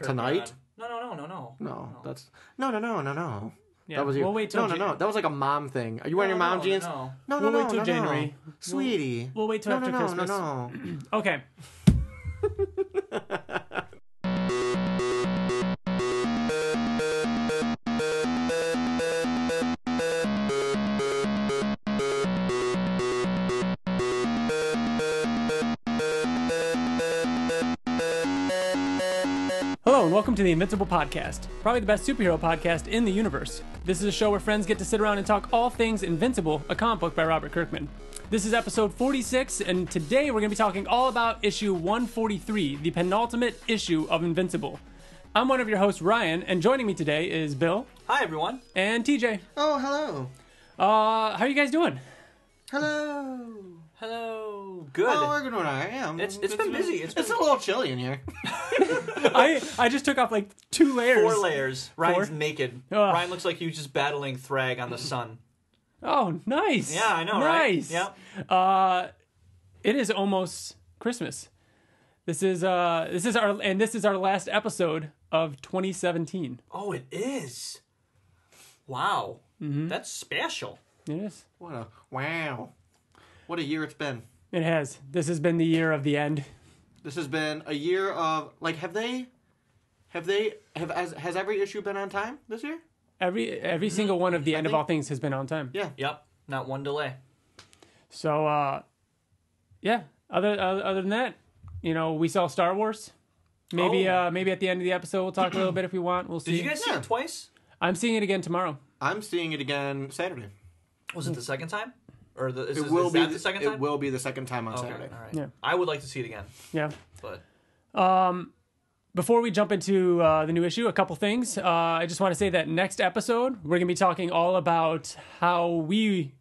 Tonight? No. That's no. Yeah, That was your, we'll wait till no. That was like a mom thing. Are you wearing your mom jeans? No. No. We'll wait till January. Sweetie. We'll wait till after Christmas. No. Okay. Hello and welcome to the Invincible podcast, probably the best superhero podcast in the universe. This is a show where friends get to sit around and talk all things Invincible, a comic book by Robert Kirkman. This is episode 46, and today we're going to be talking all about issue 143, the penultimate issue of Invincible. I'm one of your hosts, Ryan, and joining me today is Bill. Hi, everyone. And TJ. Oh, hello. How are you guys doing? Hello. Good. Oh, we're doing all right. Yeah, It's been busy. It's a little chilly in here. I just took off like 2 layers. 4 layers. Ryan's Four? naked. Ugh. Ryan looks like he was just battling Thrag on the sun. Oh, nice. Yeah, I know, nice. right? Yeah. It is almost Christmas. This is our last episode of 2017. Oh, it is. Wow. Mm-hmm. That's special. It is. Wow. What a year it's been. It has. This has been the year of the end. This has been a year of has every issue been on time this year? Every single one of the end of all things has been on time. Yeah. Yep. Not one delay. So yeah. Other than that, we saw Star Wars. Maybe at the end of the episode we'll talk a little bit if we want. We'll see. Did you guys see it twice? I'm seeing it again tomorrow. I'm seeing it again Saturday. Was it the second time? Or is It that the second time? It will be the second time on Saturday. All right. Yeah. I would like to see it again. Yeah. But Before we jump into the new issue, a couple things. I just want to say that next episode, we're going to be talking all about how we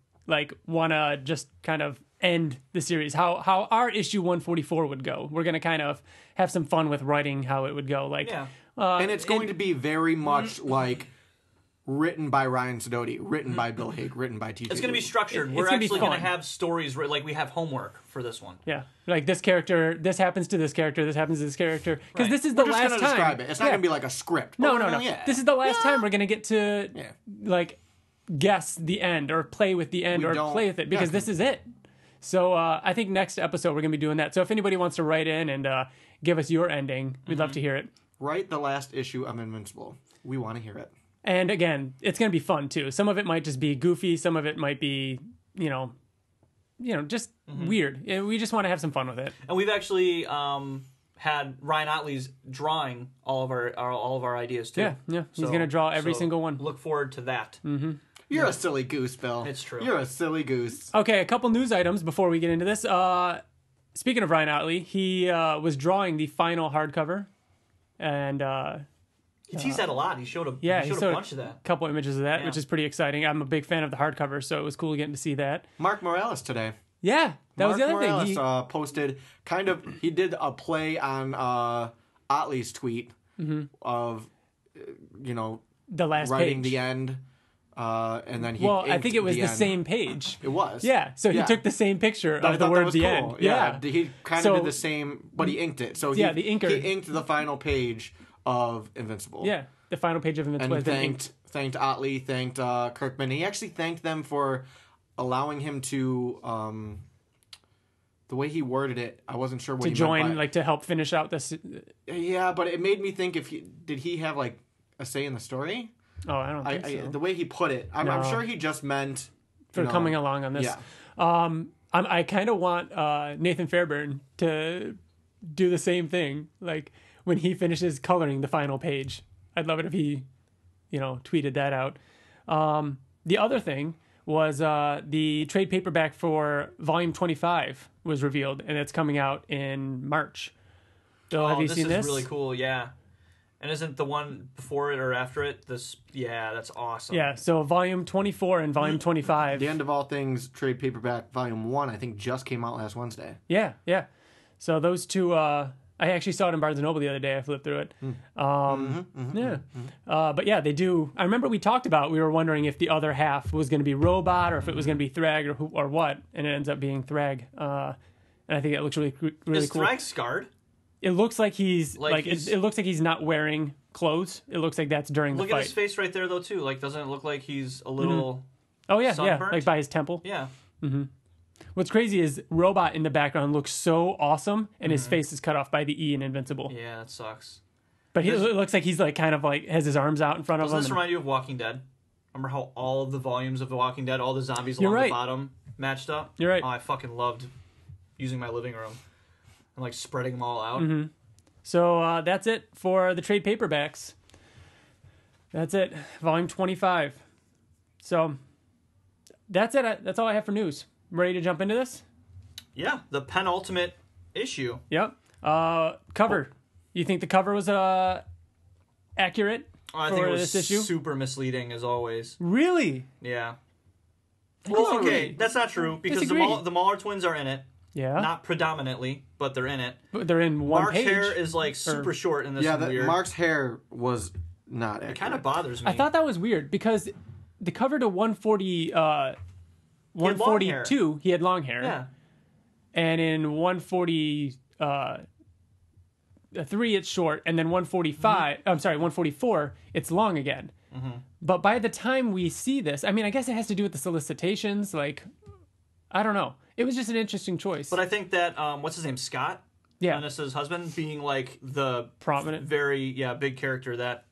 want to just kind of end the series, how our issue 144 would go. We're going to kind of have some fun with writing how it would go. And it's going to be very much written by Ryan Sidoti, written by Bill Hague, written by TJ. it's going to be structured. We're actually going to have stories where we have homework for this one. Yeah. Like this character, this happens to this character, this happens to this character. Because Right. this is the We're just last going time. to describe it. It's not going to be like a script. No. Yeah. This is the last time we're going to get to guess the end or play with the end play with it because this is it. So I think next episode we're going to be doing that. So if anybody wants to write in and give us your ending, we'd love to hear it. Write the last issue of Invincible. We want to hear it. And again, it's going to be fun too. Some of it might just be goofy. Some of it might be, just weird. Yeah, we just want to have some fun with it. And we've actually had Ryan Ottley's drawing all of our ideas too. Yeah. He's going to draw every single one. Look forward to that. Mm-hmm. You're a silly goose, Bill. It's true. You're a silly goose. Okay, a couple news items before we get into this. Speaking of Ryan Ottley, he was drawing the final hardcover, and he teased that a lot. He showed a bunch of that. A couple images of that, which is pretty exciting. I'm a big fan of the hardcover, so it was cool getting to see that. Mark Morales today. Yeah, that was the other Morales, thing. He posted he did a play on Ottley's tweet of the last writing page. the end. And then he I think it was the end. same page. It was. Yeah, so he took the same picture of the word the cool. end. Yeah. He kind of did the same, but he inked it. So the inker. He inked the final page of Invincible. Yeah, the final page of Invincible. And thanked Ottley, thanked Kirkman. He actually thanked them for allowing him to, the way he worded it, I wasn't sure what he meant by, to help finish out this. Yeah, but it made me think did he have a say in the story? Oh, I don't think so. The way he put it, I'm sure he just meant for coming along on this. Yeah. I kind of want Nathan Fairbairn to do the same thing, when he finishes coloring the final page. I'd love it if he, tweeted that out. The other thing was the trade paperback for Volume 25 was revealed, and it's coming out in March. Bill, have you seen this? This is really cool, yeah. And isn't the one before it or after it? That's awesome. Yeah, so Volume 24 and Volume 25. The End of All Things trade paperback Volume 1, I think, just came out last Wednesday. Yeah. So those two, I actually saw it in Barnes & Noble the other day. I flipped through it. But yeah, they do. I remember we were wondering if the other half was going to be Robot or if it was going to be Thrag or what, and it ends up being Thrag. And I think it looks really cool. Is Thrag scarred? It looks like he's Like like he's- it looks like he's not wearing clothes. It looks like that's during Look the at fight. his face right there, though, too. Like, doesn't it look like he's a little... Oh yeah, sunburnt? like by his temple. Yeah. What's crazy is Robot in the background looks so awesome, and his face is cut off by the E in Invincible. Yeah, that sucks. But it This- looks like he's like kind of like has his arms out in front of Doesn't him. this remind you of Walking Dead? Remember how all of the volumes of The Walking Dead, all the zombies You're along right. the bottom matched up? You're right. Oh, I fucking loved using my living room and, like, spreading them all out. So that's it for the trade paperbacks. That's it, volume 25. So that's it. That's all I have for news. Ready to jump into this? Yeah, the penultimate issue. Yep. Cover. You think the cover was accurate I for think it was this issue? super misleading, as always. Really? Yeah. I Well, disagree. okay, that's not true, because Disagree. the Mahler twins are in it. Yeah. Not predominantly, but they're in it. But they're in one Mark's page. hair is, like, super short in this Yeah, and weird. Mark's hair was not accurate. It kind of bothers me. I thought that was weird because the cover to 140, long 142, he had long hair. Yeah. And in 143, it's short. And then 145, I'm sorry, 144, it's long again. But by the time we see this, I mean, I guess it has to do with the solicitations. Like, I don't know. It was just an interesting choice. But I think that, what's his name, Scott? yeah, Vanessa's husband, being, like, the prominent. very, big character, that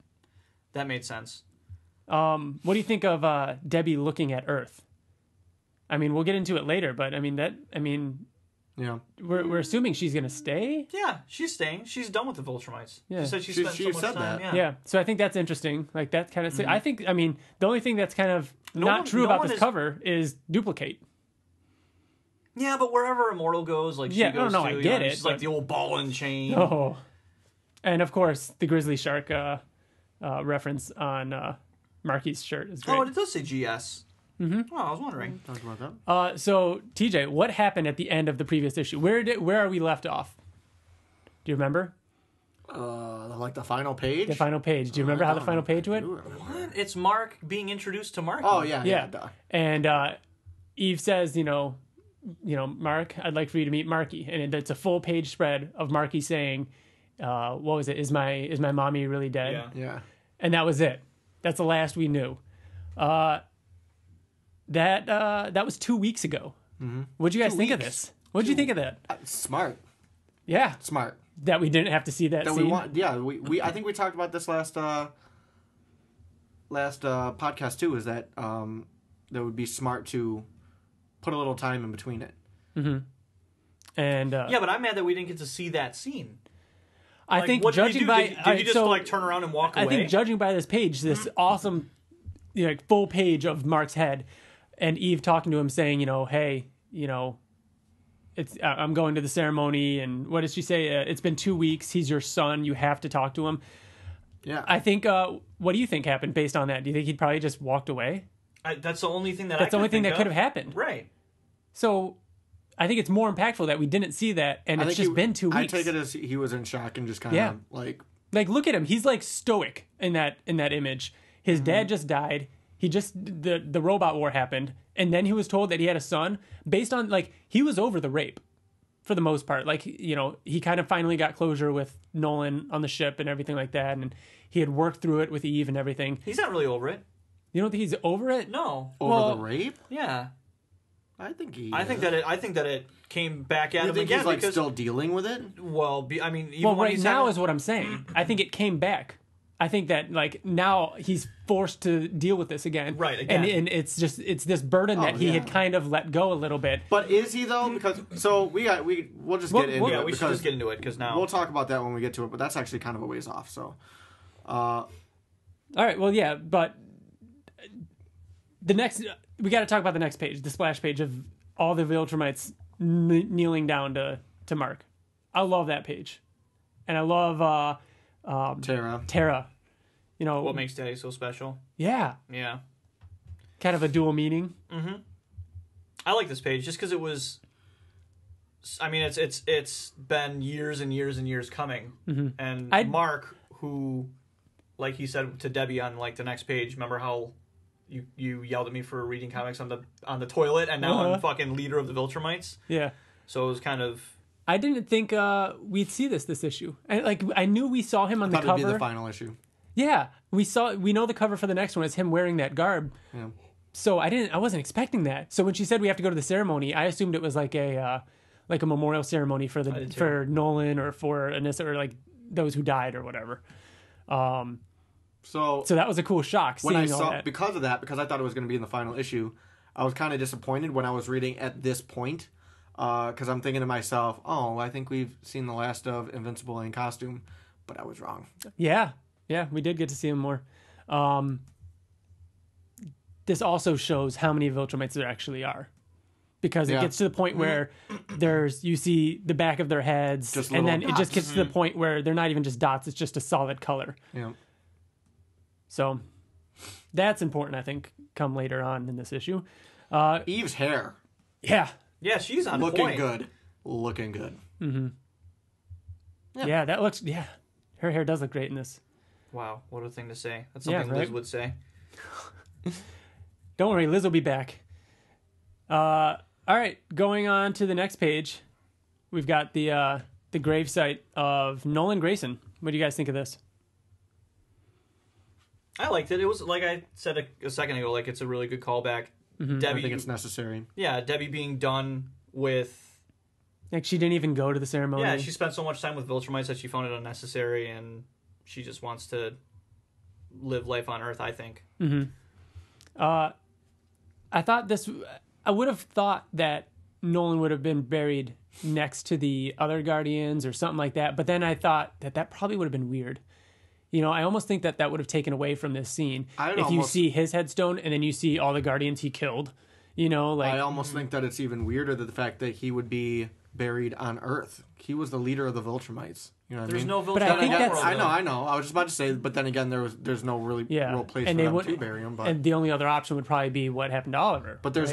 made sense. What do you think of Debbie looking at Earth? I mean, we'll get into it later, but Yeah. we're assuming she's gonna stay. Yeah, she's staying. She's done with the Viltrumites. Yeah. She said she She- spent she so much said time. that. Yeah, so I think that's interesting. Like that kind of. I think. I mean, the only thing that's kind of not one- true no about one this is- cover is duplicate. Yeah, but wherever Immortal goes, like, she Yeah, goes no, to, I you get know, it, she's like but- the old ball and chain. Oh, and of course the grizzly shark reference on Marky's shirt is great. Oh, it does say GS. Mm-hmm. Oh, I was wondering. Talk about that. So TJ, what happened at the end of the previous issue? Where are we left off? Do you remember Like the final page. the final page? Do you remember how the final page went? What? It's Mark being introduced to Mark. Oh yeah, Yeah, duh. and Eve says, you know, Mark, I'd like for you to meet Marky, and it's a full page spread of Marky saying, "What was it? Is my mommy really dead?" Yeah. Yeah. And that was it. That's the last we knew. That was 2 weeks ago. Mm-hmm. What'd you guys think of weeks. this? What'd you think of that? Smart. Yeah, Smart. that we didn't have to see that That scene. we want. Yeah. We. I think we talked about this last podcast too. Is that that would be smart to put a little time in between it. And Yeah, but I'm mad that we didn't get to see that scene. I Like, think what did judging you do? by Did you just so like turn around and walk away? I think judging by this page, this awesome, like full page of Mark's head, and Eve talking to him saying, hey, it's I'm going to the ceremony, and what does she say? It's been 2 weeks. He's your son. You have to talk to him. Yeah. I think. What do you think happened based on that? Do you think he'd probably just walked away? That's the only thing that That's the only thing that could have happened. Right. So, I think it's more impactful that we didn't see that, and it's just been 2 weeks. I take it as he was in shock and just kind of Yeah. like. Like, look at him. He's like stoic in that image. His Mm-hmm. dad just died. He just the robot war happened, and then he was told that he had a son. Based on like he was over the rape, for the most part. Like he kind of finally got closure with Nolan on the ship and everything like that, and he had worked through it with Eve and everything. He's not really over it. You don't think he's over it? No. Over the rape? Yeah. I think he. I think that it came back at You him think again he's like because still dealing with it? I mean, even Well, when right he's now having- is what I'm saying. I think it came back. I think that like now he's forced to deal with this again. Right, again. And it's this burden that he had yeah. kind of let go a little bit. But is he though? Because we'll just Well, get into yeah, it we should because just get into it because now we'll talk about that when we get to it. But that's actually kind of a ways off. So. All right. Well, yeah, but the next we got to talk about the next page, the splash page of all the Viltrumites kneeling down to Mark. I love that page, and I love Tara. what makes Daddy so special? Yeah, Yeah. kind of a dual meaning. I like this page just because it was. I mean, it's been years and years and years coming, and Mark, who, like he said to Debbie on like the next page, remember how you yelled at me for reading comics on the toilet, and now I'm fucking leader of the Viltrumites. Yeah. So it was kind of I didn't think we'd see this issue. I knew we saw him on the Thought cover. it'd be the final issue. Yeah, we know the cover for the next one is him wearing that garb. Yeah. So I wasn't expecting that. So when she said we have to go to the ceremony, I assumed it was like a memorial ceremony for Nolan or for Anissa or like those who died or whatever. So that was a cool shock. When I seeing all saw that. because I thought it was going to be in the final issue. I was kind of disappointed when I was reading at this point, because I'm thinking to myself, "Oh, I think we've seen the last of Invincible in costume," but I was wrong. Yeah, we did get to see him more. This also shows how many Viltrumites there actually are, because it gets to the point where you see the back of their heads, and then it just gets to the point where they're not even just dots; it's just a solid color. Yeah. So that's important, I think, come later on in this issue. Eve's hair. Yeah, she's on looking point. good. Looking good. Mm-hmm. Yeah, that looks. Yeah, her hair does look great in this. Wow, what a thing to say. That's something Liz would say. Don't worry, Liz will be back. All right, going on to the next page, we've got the gravesite of Nolan Grayson. What do you guys think of this? I liked it. It was, like I said a second ago, like it's a really good callback. Mm-hmm. Debbie, I think it's necessary. Yeah, Debbie being done with... Like, she didn't even go to the ceremony. Yeah, she spent so much time with Viltrumites that she found it unnecessary, and she just wants to live life on Earth, I think. Mm-hmm. I would have thought that Nolan would have been buried next to the other Guardians or something like that, but then I thought that probably would have been weird. You know, I almost think that would have taken away from this scene. You see his headstone and then you see all the Guardians he killed, you know, like... I almost think that it's even weirder than the fact that he would be buried on Earth. He was the leader of the Viltrumites. You know what I mean? There's no Viltrumite. But I think that's... I know. I was just about to say, but then again, there's no real place for them to bury him. But... And the only other option would probably be what happened to Oliver. But there's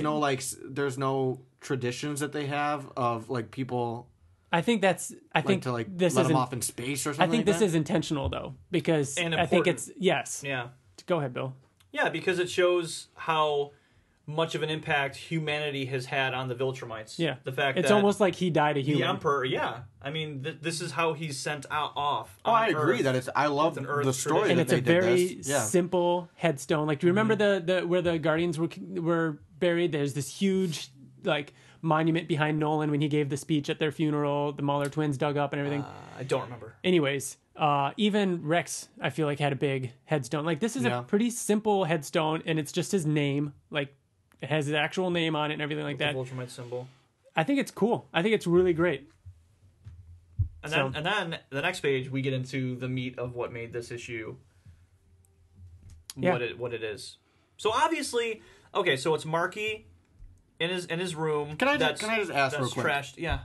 there's no traditions that they have of, like, people... I think this let them off in space or something. I think like this is intentional though, because I think it's Yeah. Go ahead, Bill. Yeah, because it shows how much of an impact humanity has had on the Viltrumites. Yeah, the fact it's that almost like he died a human. The Emperor. Yeah, I mean, this is how he's sent off. I agree that it's. I love the story, and that it's a very simple headstone. Like, do you remember the where the Guardians were buried? There's this huge monument behind Nolan when he gave the speech at their funeral. The Mahler twins dug up and everything. I don't remember. Anyways, even Rex, I feel like, had a big headstone. Like, this is a pretty simple headstone, and it's just his name. Like, it has his actual name on it and everything like that. The Viltrumite symbol. I think it's cool. I think it's really great. And then the next page, we get into the meat of what made this issue what it is. So obviously, okay, so it's Marky in his room. Can I just ask real quick? Trashed. Yeah.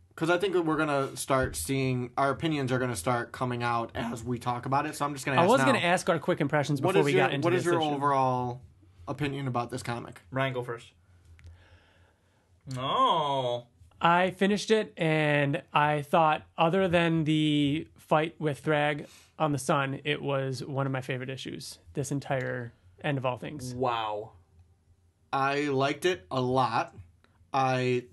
Because I think we're gonna start seeing our opinions are gonna start coming out as we talk about it. So I'm just gonna. Gonna ask our quick impressions before we got into this. What is your overall opinion about this comic? Ryan, go first. No. I finished it and I thought, other than the fight with Thrag on the sun, it was one of my favorite issues. This entire End of All Things. Wow. I liked it a lot. I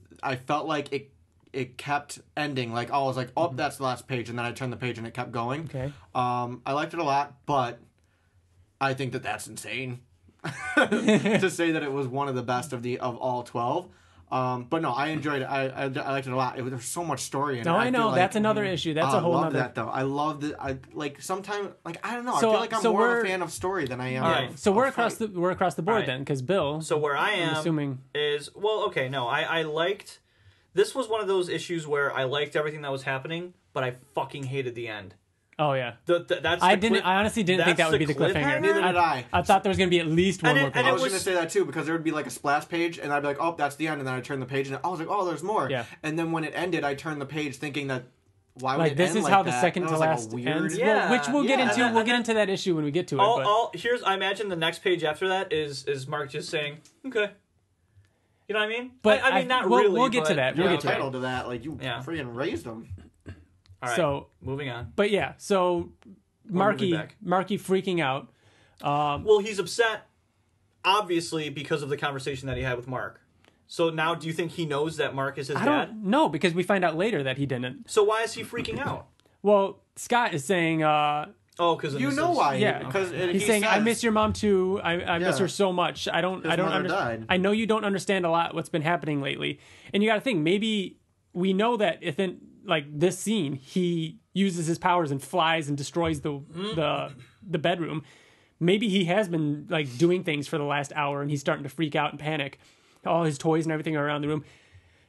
felt like it kept ending. Like, I was like, oh, that's the last page, and then I turned the page and it kept going. Okay. I liked it a lot, but I think that's insane to say that it was one of the best of all 12. But no, I enjoyed it. I liked it a lot. There's so much story in it. No, I know. That's another issue. That's a whole other. I love that though. I love that. I like sometimes I don't know. So, I feel like I'm more of a fan of story than I am. All right. So we're across the board then, because Bill. So where I am, I'm assuming is okay. No, I liked. This was one of those issues where I liked everything that was happening, but I fucking hated the end. Oh yeah, I honestly didn't think that would be the cliffhanger. Neither did I. I thought there was going to be at least one more page. I was going to say that too, because there would be like a splash page, and I'd be like, "Oh, that's the end," and then I turn the page, and I was like, "Oh, there's more." Yeah. And then when it ended, I turned the page thinking that why would like it this end is like how that? the second to last ends. Yeah. Which we'll get into. We'll get into that issue when we get to it. I imagine the next page after that is Mark just saying, "Okay." You know what I mean? But I mean, not really. We'll get to that. We'll get to that. Like you freaking raised them. All right. So moving on. But yeah, so Marky freaking out. Well, he's upset, obviously, because of the conversation that he had with Mark. So now, do you think he knows that Mark is his I dad? don't know, because we find out later that he didn't. So why is he freaking out? Well, Scott is saying, because you know why? Yeah, because he's saying, "I miss your mom too. I miss her so much. I don't mother understand. died. I know you don't understand a lot what's been happening lately." And you got to think, maybe we know that if in like this scene he uses his powers and flies and destroys the bedroom. Maybe he has been like doing things for the last hour and he's starting to freak out and panic. All his toys and everything are around the room.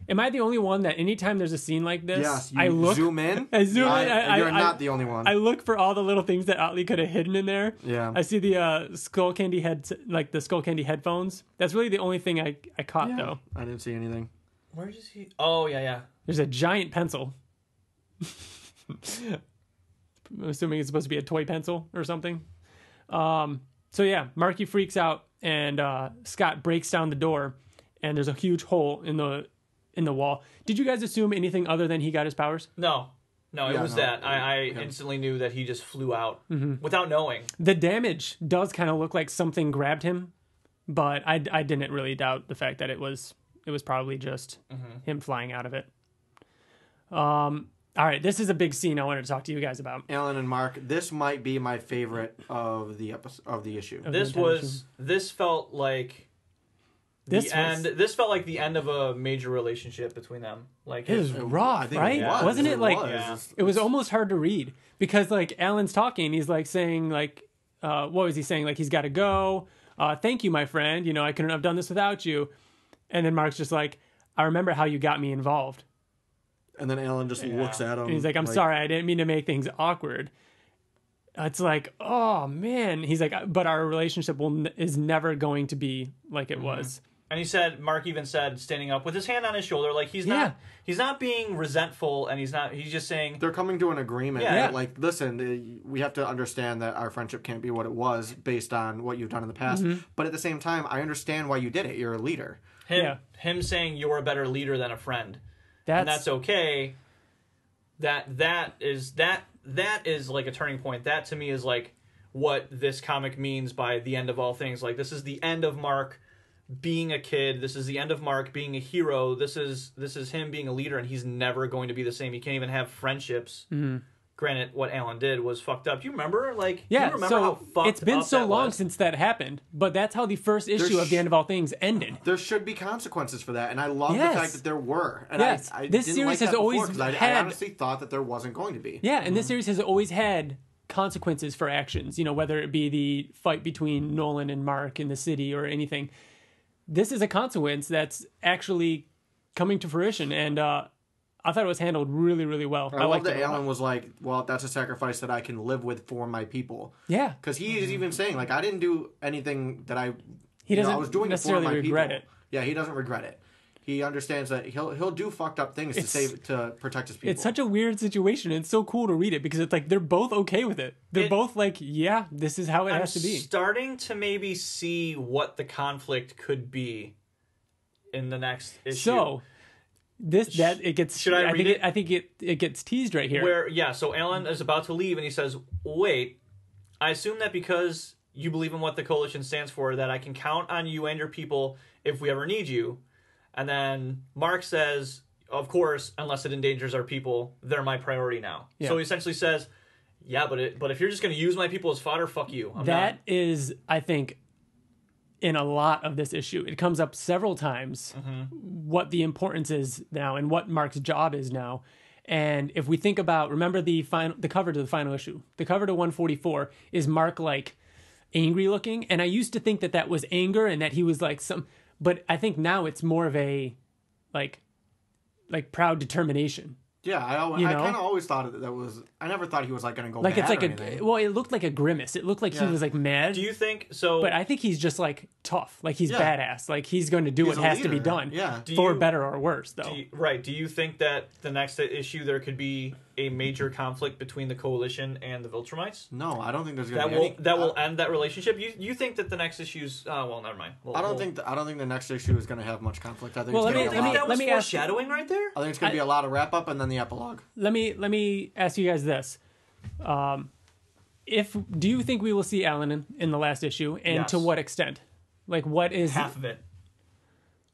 Am I the only one that anytime there's a scene like this, yes, I look, zoom in? I zoom in. You're not the only one. I look for all the little things that Ottley could have hidden in there. Yeah. I see the skull candy the skull candy headphones. That's really the only thing I caught though. I didn't see anything. Where does he? Oh yeah. There's a giant pencil. I'm assuming it's supposed to be a toy pencil or something. So yeah, Marky freaks out and Scott breaks down the door and there's a huge hole in the wall. Did you guys assume anything other than he got his powers? No, it was that. I instantly knew that he just flew out without knowing. The damage does kind of look like something grabbed him, but I didn't really doubt the fact that it was probably just him flying out of it. All right, this is a big scene I wanted to talk to you guys about. Alan and Mark, this might be my favorite of the issue. This felt like the end. This felt like the end of a major relationship between them. Like it was rough, right? It Wasn't it like it was almost hard to read because like Alan's talking, he's like saying like what was he saying? Like he's got to go. Thank you, my friend. You know, I couldn't have done this without you. And then Mark's just like, I remember how you got me involved. And then Alan just looks at him. And he's like, I'm sorry, I didn't mean to make things awkward. It's like, oh man. He's like, but our relationship is never going to be like it was. And he said, Mark even said, standing up with his hand on his shoulder, like he's not being resentful, and he's just saying they're coming to an agreement. Yeah. Like, listen, we have to understand that our friendship can't be what it was based on what you've done in the past. But at the same time, I understand why you did it. You're a leader. Him saying you're a better leader than a friend. And that's okay. That is like a turning point. That to me is like what this comic means by the end of all things. Like this is the end of Mark being a kid. This is the end of Mark being a hero. This is him being a leader, and he's never going to be the same. He can't even have friendships. Granted, what Alan did was fucked up. Do you remember? Like, do you remember how fucked up it's been so that long was? since that happened, but that's how the first issue of The End of All Things ended. There should be consequences for that, and I love the fact that there were. And I this didn't series like has always before, I honestly thought that there wasn't going to be. Yeah, and this series has always had consequences for actions. You know, whether it be the fight between Nolan and Mark in the city or anything. This is a consequence that's actually coming to fruition, and I thought it was handled really, really well. I love that Alan was like, well, that's a sacrifice that I can live with for my people. Yeah. Because he's even saying, like, I didn't do anything that I was doing necessarily it for my regret people. it. Yeah, he doesn't regret it. He understands that he'll do fucked up things to protect his people. It's such a weird situation. It's so cool to read it because it's like they're both okay with it. They're both like, yeah, this is how it has to be. I'm starting to maybe see what the conflict could be in the next issue. So it gets. Should I read it? I think it gets teased right here. So Alan is about to leave and he says, "Wait, I assume that because you believe in what the coalition stands for, that I can count on you and your people if we ever need you." And then Mark says, "Of course, unless it endangers our people, they're my priority now." Yeah. So he essentially says, "Yeah, but if you're just going to use my people as fodder, fuck you." That is, I think, in a lot of this issue, it comes up several times what the importance is now and what Mark's job is now. And if we think about, remember the cover to the final issue, the cover to 144 is Mark like angry looking, and I used to think that was anger and that he was like but I think now it's more of a like proud determination. Yeah, I kind of always thought that was. I never thought he was like going to go like bad it's like well, it looked like a grimace. It looked like he was like mad. Do you think so? But I think he's just like tough. Like he's badass. Like he's going to do what has to be done. Yeah. For better or worse, though. Do you think that the next issue there could be a major conflict between the Coalition and the Viltrumites? No, I don't think there's going to be that will end that relationship. You think that the next issue's? Well, never mind. I don't think the next issue is going to have much conflict. I think. Well, let me ask foreshadowing right there. I think it's going to be a lot of wrap up and then the epilogue. Let me ask you guys this: do you think we will see Alan in the last issue, and to what extent? Like, what is half of it?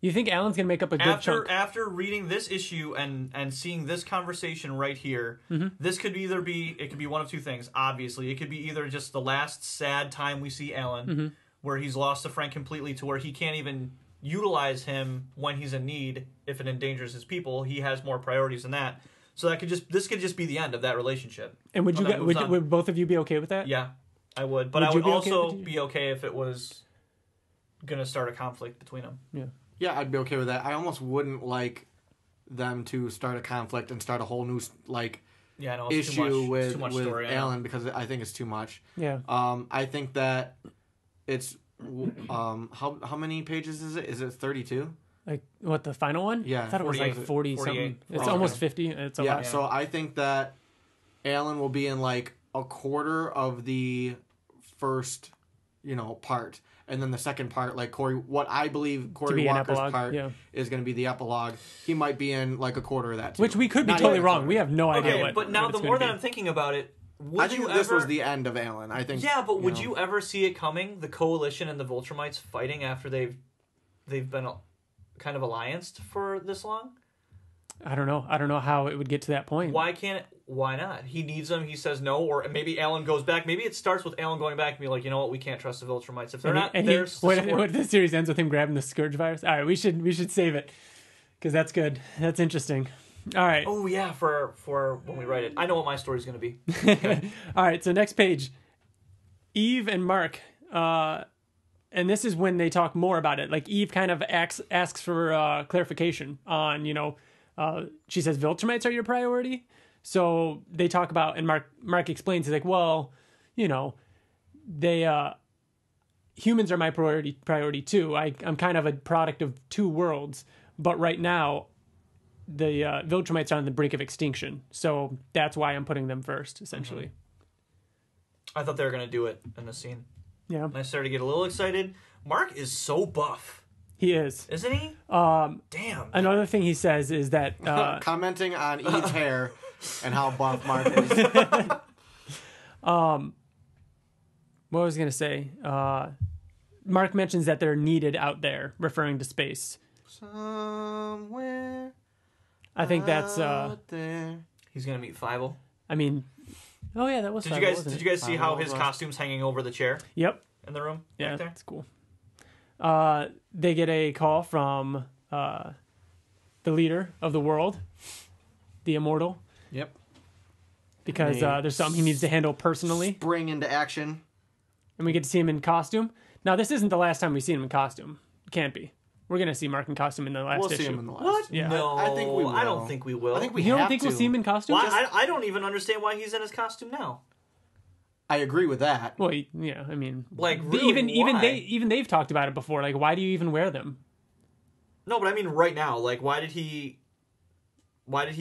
You think Alan's gonna make up a good chunk? After reading this issue and seeing this conversation right here, this could either be one of two things. Obviously, it could be either just the last sad time we see Alan, where he's lost to Frank completely, to where he can't even utilize him when he's in need if it endangers his people. He has more priorities than that. So this could just be the end of that relationship. And would both of you be okay with that? Yeah, I would. But I would also be okay if it was gonna start a conflict between them. Yeah. Yeah, I'd be okay with that. I almost wouldn't like them to start a conflict and start a whole new issue with story, Alan, because I think it's too much. Yeah. I think that it's how many pages is it? Is it 32? Like what, the final one? Yeah, I thought it was like 40 something. It's almost 50. It's a lot. So I think that Alan will be in like a quarter of the first, part. And then the second part, like what I believe Corey Walker's part is going to be the epilogue. He might be in like a quarter of that too. Which we could be totally wrong. We have no idea what. But now the more that I'm thinking about it, I think this was the end of Alan. I think. Yeah, but would you ever see it coming? The Coalition and the Viltrumites fighting after they've been kind of allianced for this long? I don't know. I don't know how it would get to that point. Why can't it? Why not? He needs them. He says no, or maybe Alan goes back. Maybe it starts with Alan going back and be like, you know what? We can't trust the Viltrumites if they're not there. What the series ends with him grabbing the Scourge virus? All right, we should save it because that's good. That's interesting. All right. Oh yeah, for when we write it, I know what my story's going to be. Okay. All right. So next page, Eve and Mark. And this is when they talk more about it. Like Eve kind of asks for clarification on, she says, Viltrumites are your priority? So they talk about, and Mark explains, he's like, well, they, humans are my priority too. I'm kind of a product of two worlds, but right now the Viltrumites are on the brink of extinction. So that's why I'm putting them first, essentially. I thought they were going to do it in this scene. Yeah. And I started to get a little excited. Mark is so buff. He is. Isn't he? Damn. Another thing he says is that... commenting on Eve's hair and how buff Mark is. What was I going to say? Mark mentions that they're needed out there, referring to space. Somewhere I think that's... there. He's going to meet Fievel. I mean... Oh, yeah, that was Did you guys see how his costume's hanging over the chair? Yep. In the room? Yeah, right there? that's cool. They get a call from the leader of the world, the Immortal. Yep. Because there's something he needs to handle personally. Spring into action. And we get to see him in costume. Now, this isn't the last time we've seen him in costume. It can't be. We're going to see Mark in costume in the last issue. We'll see him in the last. What? Yeah. No, I think we will. I don't think we will. I think we You have don't think to. we'll see him in costume? Well, I don't even understand why he's in his costume now. I agree with that. Well, yeah, I mean... Like, really, even they've talked about it before. Like, why do you even wear them? No, but I mean right now. Like, why did he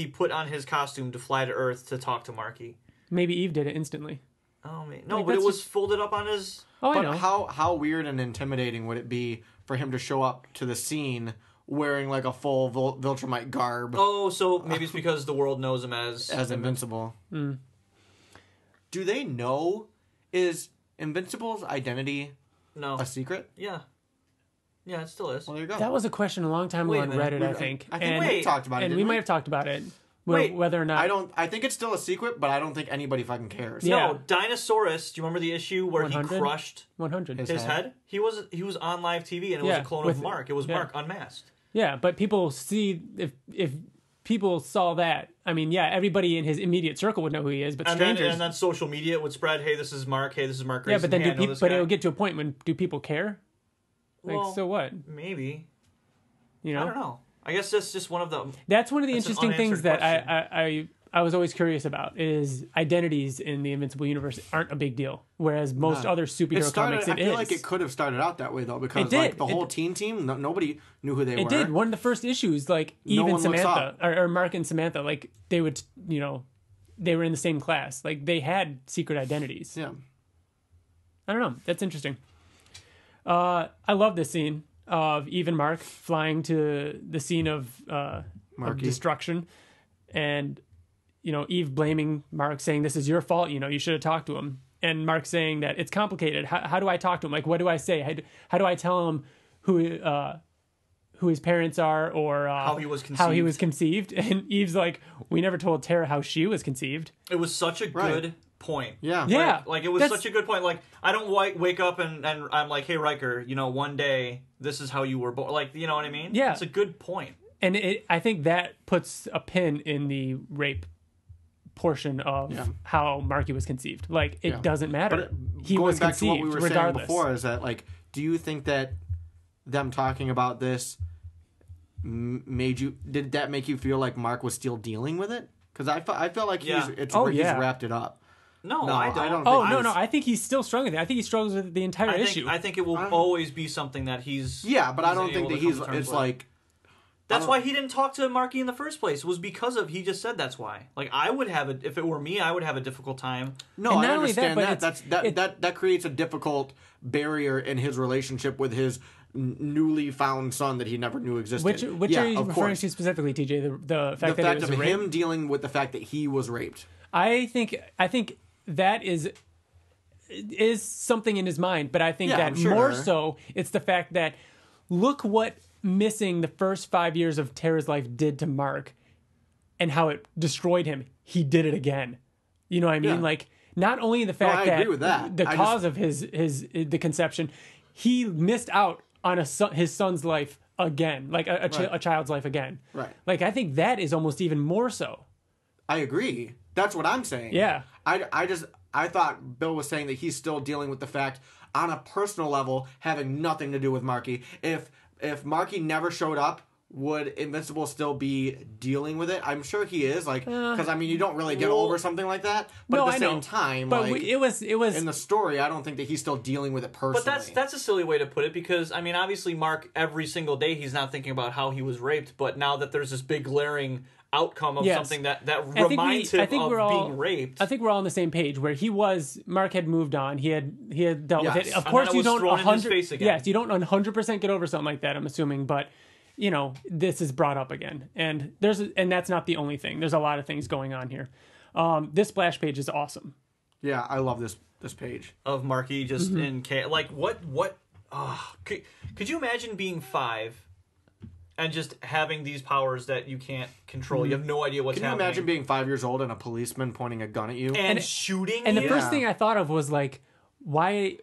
put on his costume to fly to Earth to talk to Marky? Maybe Eve did it instantly. Oh, man. No, but it was folded up on his... Oh, but I know. how weird and intimidating would it be for him to show up to the scene wearing like a full Viltrumite garb? Oh, so maybe it's because the world knows him as Invincible. Mm. Do they know? Is Invincible's identity no a secret? Yeah. Yeah, it still is. Well, there you go. That was a question a long time ago on Reddit, I think. I think we talked about it. And we might have talked about it. Whether or not... I think it's still a secret, but I don't think anybody fucking cares. Yeah. No, Dinosaurus, do you remember the issue where 100? he crushed 100. his head? He was on live TV and it was a clone of Mark. It was Mark unmasked. Yeah, but people see... If people saw that, I mean, yeah, everybody in his immediate circle would know who he is, but strangers... And then social media would spread, hey, this is Mark, hey, this is Mark Grayson. Yeah, but then it'll get to a point when do people care? Like, Well, so what? Maybe. You know? I don't know. I guess that's just one of the... That's one of the interesting things that question. I was always curious about is identities in the Invincible universe aren't a big deal, whereas most other superhero comics it is. I feel like it could have started out that way though, because like the whole teen team, nobody knew who they were. It did. One of the first issues, like Eve and Samantha, or Mark and Samantha, like they would, they were in the same class. Like they had secret identities. Yeah. I don't know. That's interesting. I love this scene of Eve and Mark flying to the scene of destruction, and Eve blaming Mark, saying this is your fault. You should have talked to him, and Mark saying that it's complicated. How do I talk to him? Like, what do I say? How do I tell him who who his parents are or how he was conceived. How he was conceived. And Eve's like, we never told Tara how she was conceived. It was such a good point. Yeah. Like it was such a good point. Like, I don't wake up and I'm like, hey, Riker, one day this is how you were born. Like, you know what I mean? Yeah. It's a good point. And I think that puts a pin in the rape portion of how Marky was conceived. Like, it doesn't matter. He was conceived, to what we were regardless. saying before, is that, like, do you think that them talking about this did that make you feel like Mark was still dealing with it? Because I felt like he's wrapped it up. No, I don't. I think he's still struggling with it. I think he struggles with the entire issue. I think it will always be something that he's... Yeah, but I don't think that it's like... That's why he didn't talk to Marky in the first place. Was because of he just said that's why. Like, I would have it if it were me. I would have a difficult time. No, I understand that. That creates a difficult barrier in his relationship with his newly found son that he never knew existed. Which are you referring to specifically, TJ? The fact that it was of rape? Him dealing with the fact that he was raped. I think that is something in his mind, but I think more so it's the fact that look what missing the first 5 years of Tara's life did to Mark and how it destroyed him. He did it again. You know what I mean? Like, not only the fact that the cause of the conception, he missed out on his son's life again, like a child's life again. Right. Like, I think that is almost even more so. I agree. That's what I'm saying. Yeah. I thought Bill was saying that he's still dealing with the fact on a personal level having nothing to do with Marky. If Marky never showed up, would Invincible still be dealing with it? I'm sure he is, like, because you don't really get over something like that. But at the same time, but it was in the story. I don't think that he's still dealing with it personally. But that's a silly way to put it, because obviously Mark every single day he's not thinking about how he was raped, but now that there's this big glaring outcome of something that reminds him of being raped. I think we're all on the same page where Mark had moved on. He had dealt with it. Of course, you don't 100%. Yes, you don't 100% get over something like that. I'm assuming, but this is brought up again, and that's not the only thing. There's a lot of things going on here. This splash page is awesome. Yeah, I love this page of Marky just in chaos. Like what? Could you imagine being 5? And just having these powers that you can't control. You have no idea what's happening. Can you imagine being 5 years old and a policeman pointing a gun at you? And shooting And you? the first thing I thought of was, why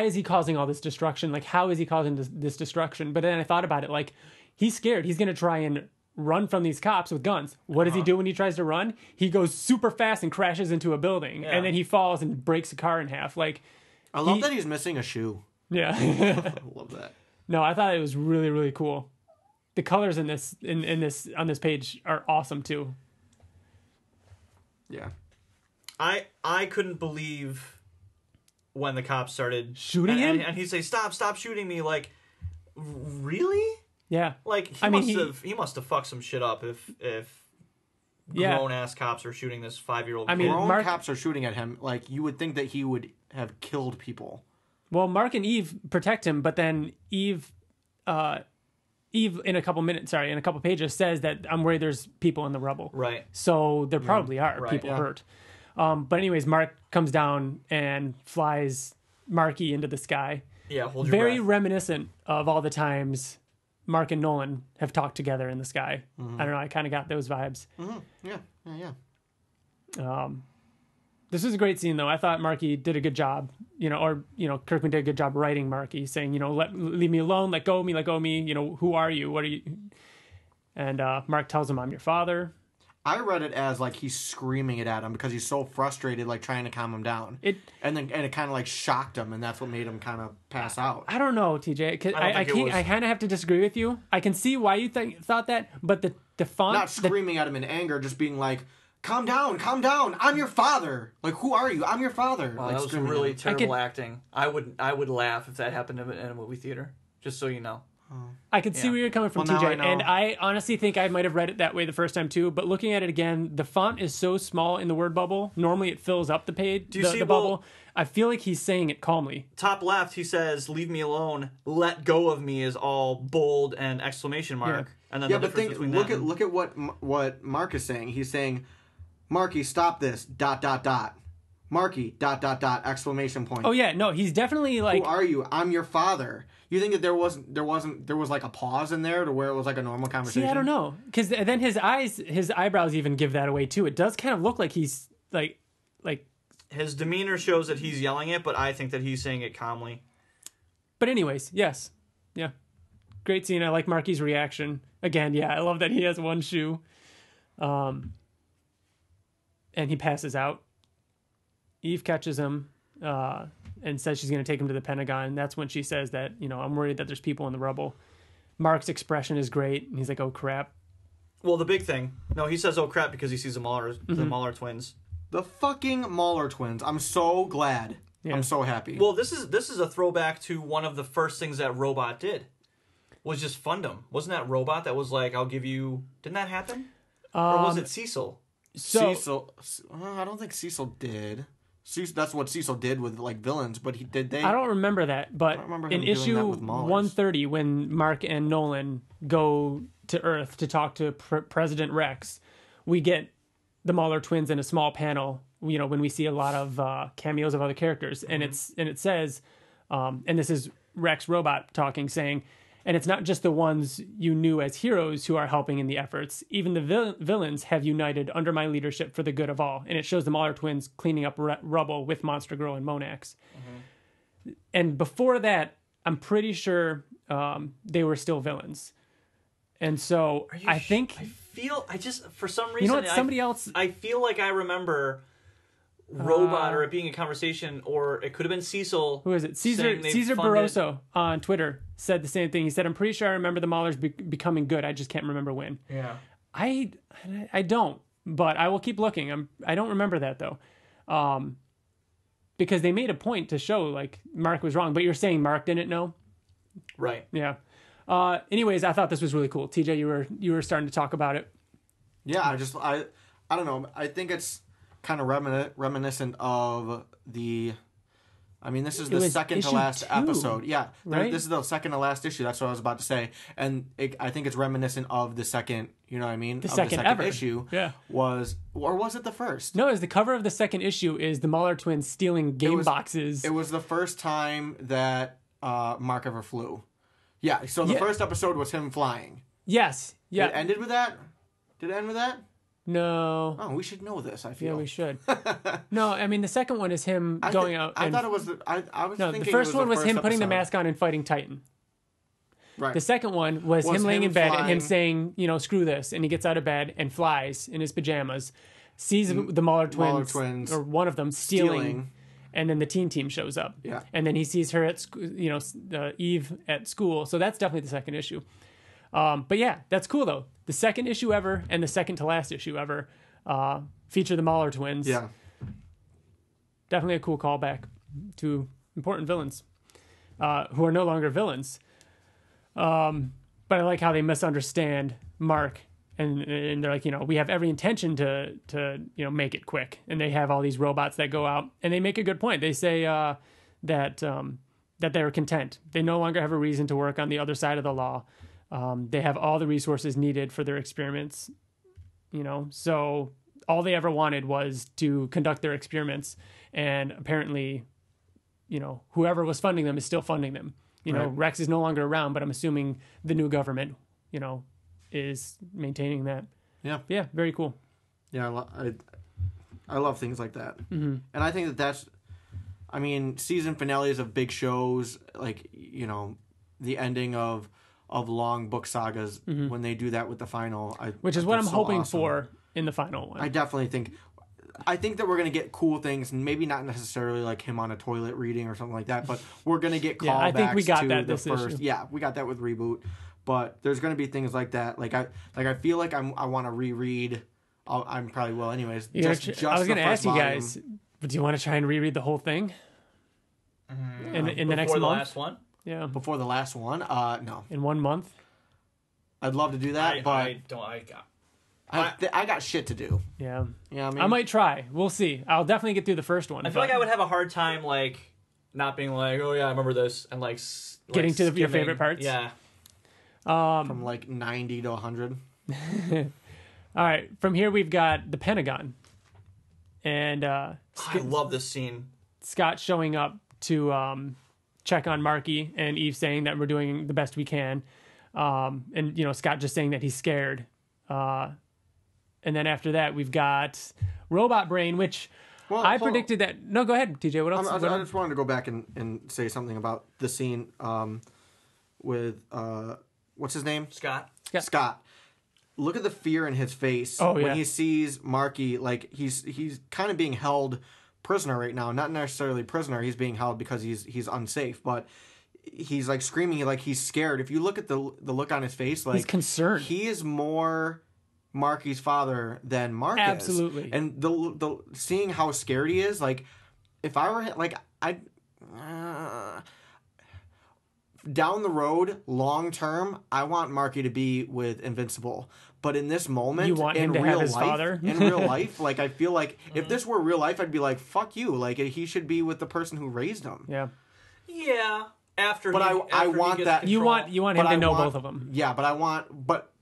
is he causing all this destruction? Like, how is he causing this destruction? But then I thought about it, he's scared. He's going to try and run from these cops with guns. What does he do when he tries to run? He goes super fast and crashes into a building. And then he falls and breaks a car in half. I love that he's missing a shoe. Yeah. I love that. No, I thought it was really, really cool. The colors in this on this page are awesome too. Yeah. I couldn't believe when the cops started shooting him, and he'd say, "Stop shooting me!" Like, really? Yeah. Like, he must have fucked some shit up if grown ass cops are shooting this 5-year-old. Grown cops are shooting at him. Like, you would think that he would have killed people. Well, Mark and Eve protect him, but then Eve in a couple pages says that I'm worried there's people in the rubble. Right. So there probably are people hurt. But anyways, Mark comes down and flies Marky into the sky. Yeah, hold your Very breath. Reminiscent of all the times Mark and Nolan have talked together in the sky. Mm-hmm. I don't know. I kind of got those vibes. Mm-hmm. Yeah. This was a great scene, though. I thought Marky did a good job, Kirkman did a good job writing Marky, saying, leave me alone, let go of me, who are you? What are you? And Mark tells him, I'm your father. I read it as he's screaming it at him because he's so frustrated, trying to calm him down. It kind of shocked him, and that's what made him kind of pass out. I don't know, TJ, because I kind of have to disagree with you. I can see why you thought that, but the font, not screaming at him in anger, just being like, calm down. I'm your father. Who are you? I'm your father. Wow, that was really terrible acting. I would laugh if that happened in a movie theater, just so you know. I could see where you're coming from, TJ, and I honestly think I might have read it that way the first time too, but looking at it again, the font is so small in the word bubble. Normally it fills up the page, the bubble. I feel like he's saying it calmly. Top left, he says, leave me alone, let go of me is all bold and exclamation mark. Yeah. And then look at what Mark is saying. He's saying, Marky, stop this, ... Marky, ... exclamation point. Oh yeah, no, he's definitely like. Who are you? I'm your father. You think that there was like a pause in there to where it was like a normal conversation? See, I don't know, because then his eyebrows even give that away too. It does kind of look like he's like. His demeanor shows that he's yelling it, but I think that he's saying it calmly. But anyways, yes, yeah, great scene. I like Marky's reaction again. Yeah, I love that he has one shoe, and he passes out. Eve catches him. And says she's going to take him to the Pentagon. That's when she says that, I'm worried that there's people in the rubble. Mark's expression is great. And he's like, oh, crap. Well, the big thing. No, he says, oh, crap, because he sees the Mauler twins. The fucking Mauler twins. I'm so glad. Yeah. I'm so happy. Well, this is a throwback to one of the first things that Robot did. Was just fund them. Wasn't that Robot that was like, I'll give you... Didn't that happen? Or was it Cecil? Cecil... I don't think Cecil did. That's what Cecil did with like villains, but I don't remember that, but in issue 130, when Mark and Nolan go to Earth to talk to President Rex, we get the Mauler twins in a small panel. When we see a lot of cameos of other characters, and it says, and this is Rex Robot talking, saying, and it's not just the ones you knew as heroes who are helping in the efforts. Even the villains have united under my leadership for the good of all. And it shows the Mauler twins cleaning up rubble with Monster Girl and Monax. Mm-hmm. And before that, I'm pretty sure they were still villains. And so I think... for some reason... somebody else... I feel like I remember... Robot or it being a conversation, or it could have been Cecil. Who is it? Caesar Barroso on Twitter said the same thing. He said, I'm pretty sure I remember the Maulers becoming good. I just can't remember when. Yeah. I don't, but I will keep looking. I don't remember that though. Because they made a point to show like Mark was wrong, but you're saying Mark didn't know? Right. Yeah. Anyways, I thought this was really cool. TJ, you were starting to talk about it. Yeah, I don't know. I think it's kind of reminiscent of the... I mean, this is the second to last episode. Yeah, right? This is the second to last issue. That's what I was about to say. And I think it's reminiscent of the second, you know what I mean? The second ever. Issue was it the first? No, it was the cover of the second issue is the Mauler twins stealing game boxes. It was the first time that Mark ever flew. Yeah, so the first episode was him flying. Yes. Yeah. It ended with that? Did it end with that? No. Oh, we should know this, I feel. Yeah, we should. No, I mean, the second one is him going out. I thought it was... I was thinking the first one was him putting episode. the mask on and fighting Titan. Right. The second one was him laying in bed and him saying, screw this. And he gets out of bed and flies in his pajamas, sees the Mauler twins, or one of them, stealing. And then the teen team shows up. Yeah. And then he sees her at Eve at school. So that's definitely the second issue. But yeah, that's cool though. The second issue ever and the second to last issue ever feature the Mauler twins. Yeah. Definitely a cool callback to important villains who are no longer villains. But I like how they misunderstand Mark and they're like, we have every intention to make it quick. And they have all these robots that go out and they make a good point. They say that they're content. They no longer have a reason to work on the other side of the law. They have all the resources needed for their experiments, so all they ever wanted was to conduct their experiments. And apparently, whoever was funding them is still funding them. Right. Rex is no longer around, but I'm assuming the new government, is maintaining that. Yeah. Yeah. Very cool. Yeah. I love things like that. Mm-hmm. And I think that's, season finales of big shows, like, the ending of long book sagas, when they do that with the final, which is what I'm hoping for in the final one. I definitely think that we're gonna get cool things, and maybe not necessarily like him on a toilet reading or something like that, but we're gonna get callbacks. I think we got to that the this first. issue. Yeah, we got that with Reboot, but there's gonna be things like that. I feel like I want to reread. I probably will anyways. I was gonna ask you guys, but do you want to try and reread the whole thing in the next month? Before the last one. Yeah. Before the last one? No. In 1 month? I'd love to do that, but I got shit to do. Yeah. Yeah, I might try. We'll see. I'll definitely get through the first one. I feel like I would have a hard time not being like, oh yeah, I remember this, and getting to your favorite parts. Yeah. From 90 to 100. All right. From here we've got the Pentagon. And I love this scene. Scott showing up to check on Marky, and Eve saying that we're doing the best we can. And, Scott just saying that he's scared. And then after that, we've got Robot Brain, which I predicted that... No, go ahead, TJ. What else? I just wanted to go back and say something about the scene with... what's his name? Scott. Look at the fear in his face when he sees Marky. Like, he's kind of being held prisoner right now. Not necessarily prisoner. He's being held because he's unsafe, but... He's like screaming, like he's scared. If you look at the look on his face, like he's concerned. He is more Marky's father than Mark is. Absolutely. And the seeing how scared he is, like if I were like down the road, long term, I want Marky to be with Invincible. But in this moment, you want him to have his father? In real life, like I feel like if this were real life, I'd be like, fuck you. Like he should be with the person who raised him. Yeah. Yeah. I want that. You want him to know both of them. Yeah, but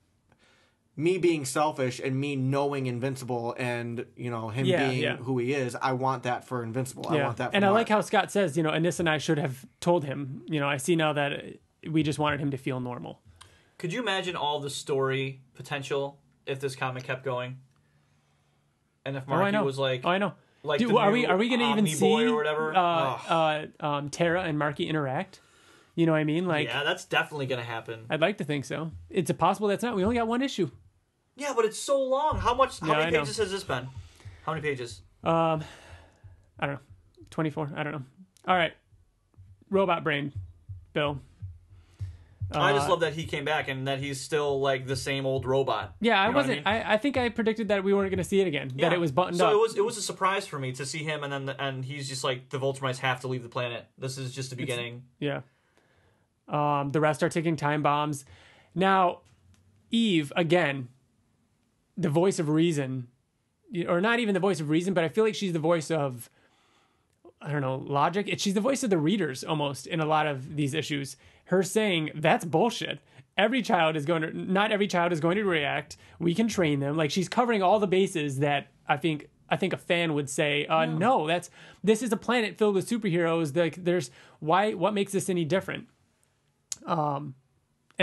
me being selfish and me knowing Invincible and him being who he is, I want that for Invincible. I want that for And Mark. I like how Scott says, Anissa and I should have told him. I see now that we just wanted him to feel normal. Could you imagine all the story potential if this comic kept going? And if Marky was like... Oh, I know. Like Dude, are we going to even see or whatever? Tara and Marky interact? You know what I mean? Like, yeah, that's definitely going to happen. I'd like to think so. It's possible that's not. We only got one issue. Yeah, but it's so long. How many pages has this been? How many pages? I don't know. 24. I don't know. All right. Robot Brain, Bill. I just love that he came back and that he's still like the same old robot. Yeah, I wasn't. I think I predicted that we weren't going to see it again. Yeah. That it was buttoned up. So it was a surprise for me to see him, and he's just like, the Viltrumites have to leave the planet. This is just the beginning. Yeah. The rest are ticking time bombs. Now, Eve, again, the voice of reason, or not even the voice of reason, but I feel like she's the voice of, I don't know, logic. She's the voice of the readers almost in a lot of these issues. Her saying, that's bullshit. Not every child is going to react. We can train them. Like, she's covering all the bases that I think a fan would say, no, this is a planet filled with superheroes. Like, what makes this any different? And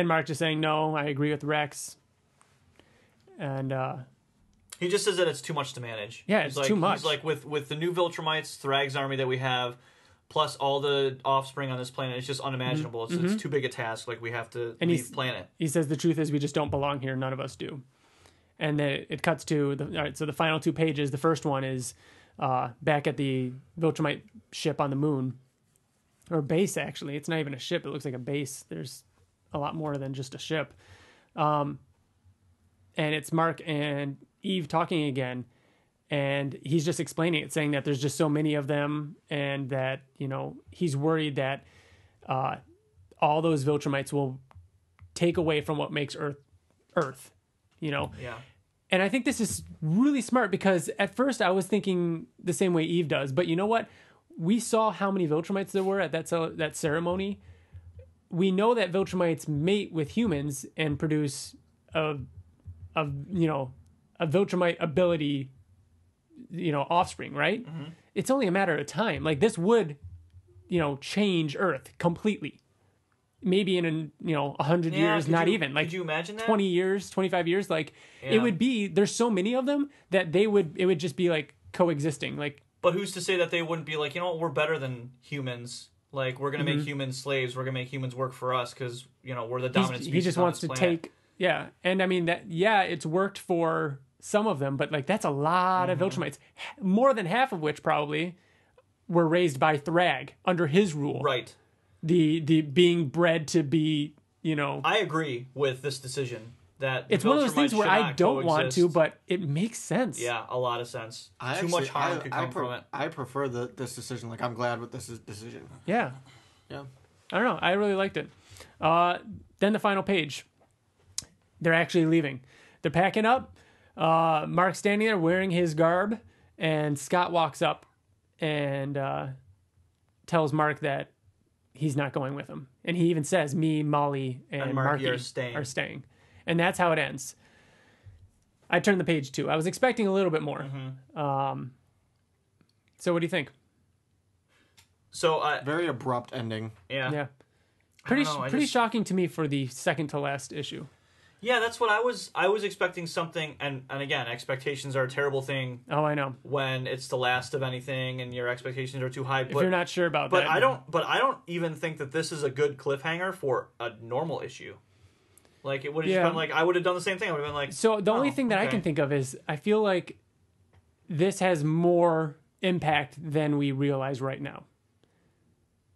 Mark just saying, no, I agree with Rex. And he just says that it's too much to manage. Yeah, it's too much. He's like, with the new Viltrumites, Thrag's army that we have, plus all the offspring on this planet, it's just unimaginable. Mm-hmm. It's too big a task. Like, we have to leave the planet. He says the truth is we just don't belong here. None of us do. And then it cuts to all right. So the final 2 pages. The first one is back at the Viltrumite ship on the moon. Or base, actually. It's not even a ship. It looks like a base. There's a lot more than just a ship. And it's Mark and Eve talking again. And he's just explaining it, saying that there's just so many of them. And that, he's worried that all those Viltrumites will take away from what makes Earth. Yeah. And I think this is really smart because at first I was thinking the same way Eve does. But you know what? We saw how many Viltrumites there were at that ceremony. We know that Viltrumites mate with humans and produce a Viltrumite ability, offspring, right? Mm-hmm. It's only a matter of time. Like, this would, change Earth completely. Maybe in 100 years, not even. Like, could you imagine that? 20 years, 25 years, like it would be. There's so many of them that it would just be like coexisting, like. But who's to say that they wouldn't be like, we're better than humans. Like, we're going to make humans slaves. We're going to make humans work for us because, we're the dominant species. He just wants to take, yeah. And I mean, it's worked for some of them, but like, that's a lot of Viltrumites. More than half of which probably were raised by Thrag under his rule. Right. The being bred to be, I agree with this decision. That it's one of those things where I don't want to, but it makes sense. Yeah, a lot of sense. Too much harm could come from it. I prefer this decision. Like, I'm glad with this decision. Yeah. I don't know. I really liked it. Then the final page. They're actually leaving. They're packing up. Mark's standing there wearing his garb, and Scott walks up and tells Mark that he's not going with him. And he even says, me, Molly, and Marky are staying. And that's how it ends. I turned the page too. I was expecting a little bit more. So what do you think? So very abrupt ending. Yeah. Pretty shocking to me for the second to last issue. Yeah, that's what I was expecting something, and again, expectations are a terrible thing. Oh, I know. When it's the last of anything and your expectations are too high. If you're not sure about that. But I don't even think that this is a good cliffhanger for a normal issue. Like, it would have just been like, I would have done the same thing. I would have been like... So the only thing that I can think of is, I feel like this has more impact than we realize right now.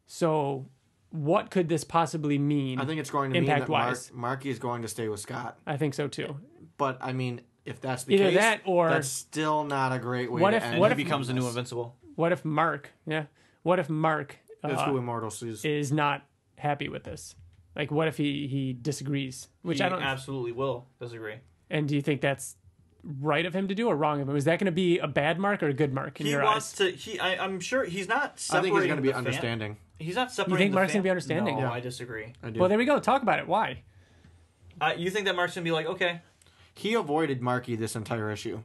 So... what could this possibly mean? I think it's going to mean that Marky is going to stay with Scott. I think so too. But I mean, if that's the Either case, that or that's still not a great way to end. What if he becomes the new Invincible? What if Mark? What if Mark is who Immortal sees is not happy with this? Like, what if he disagrees? Which I don't absolutely will disagree. And do you think that's right of him to do or wrong of him? Is that going to be a bad Mark or a good Mark in your eyes? I'm sure he's not separating. I think he's going to be understanding. He's not separating. You think Mark's going to be understanding? No, I disagree. I do. Well, there we go. Talk about it. Why? You think that Mark's going to be like, okay. He avoided Marky this entire issue.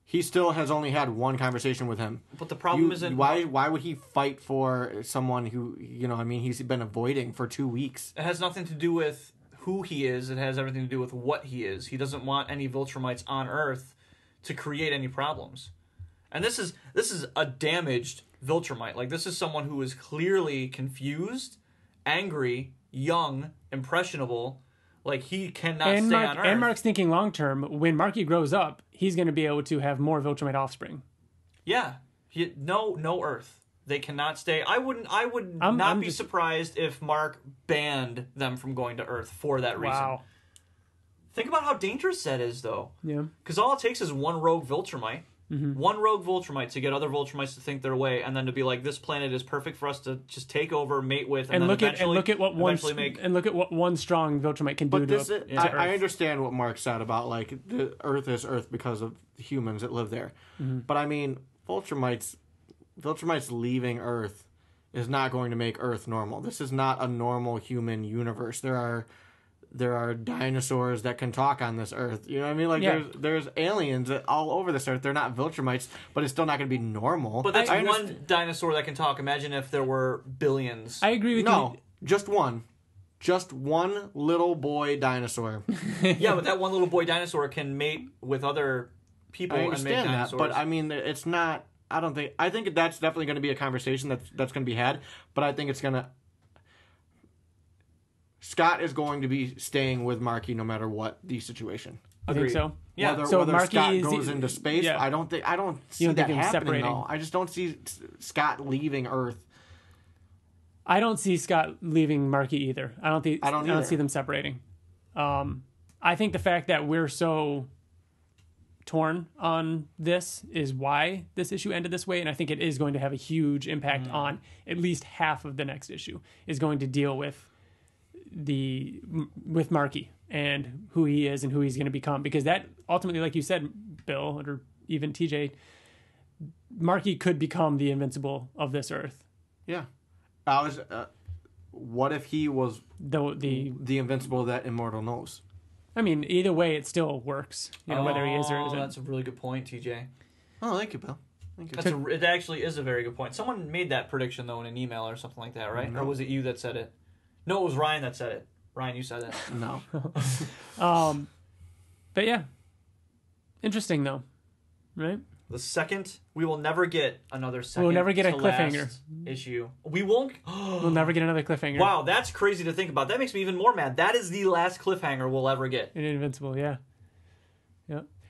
He still has only had one conversation with him. But the problem isn't... Why would he fight for someone who, he's been avoiding for 2 weeks? It has nothing to do with who he is. It has everything to do with what he is. He doesn't want any Viltrumites on Earth to create any problems. And this is a damaged Viltrumite. Like, this is someone who is clearly confused, angry, young, impressionable. Like, he cannot stay on Earth. And Mark's thinking long term. When Marky grows up, he's going to be able to have more Viltrumite offspring. Yeah. No Earth. They cannot stay. I would not be surprised if Mark banned them from going to Earth for that reason. Wow. Think about how dangerous that is, though. Yeah. Because all it takes is one rogue Viltrumite. Mm-hmm. One rogue Viltrumite to get other Viltrumites to think their way, and then to be like, this planet is perfect for us to just take over, mate with, and look at what one strong Viltrumite can do to Earth. I understand what Mark said about, like, the Earth is Earth because of humans that live there. Mm-hmm. But I mean, Viltrumites leaving Earth is not going to make Earth normal. This is not a normal human universe. There are dinosaurs that can talk on this Earth. You know what I mean? Like, there's aliens all over this Earth. They're not Viltrumites, but it's still not going to be normal. But that's one dinosaur that can talk. Imagine if there were billions. I agree with you. No, just one. Just one little boy dinosaur. Yeah, but that one little boy dinosaur can mate with other people and make dinosaurs. That, but I mean, it's not... I think that's definitely going to be a conversation that's going to be had, but I think it's going to... Scott is going to be staying with Marky no matter what the situation. I think so. Yeah. Whether Scott goes into space, I don't see that happening. Separating. Though. I just don't see Scott leaving Earth. I don't see Scott leaving Marky either. I don't see them separating. I think the fact that we're so torn on this is why this issue ended this way, and I think it is going to have a huge impact on at least half of the next issue. Is going to deal with Marky and who he is and who he's going to become, because that ultimately, like you said, Bill, or even TJ, Marky could become the Invincible of this Earth. Yeah. What if he was the Invincible that Immortal knows? I mean, either way, it still works. Whether he is or isn't. That's a really good point, TJ. Oh, thank you, Bill. Thank you. It actually is a very good point. Someone made that prediction, though, in an email or something like that, right? No. Or was it you that said it? No, it was Ryan that said it. Ryan, you said it. No. But yeah. Interesting, though. Right? We will never get another second. We'll never get a cliffhanger issue. We won't. We'll never get another cliffhanger. Wow, that's crazy to think about. That makes me even more mad. That is the last cliffhanger we'll ever get. In Invincible, yeah.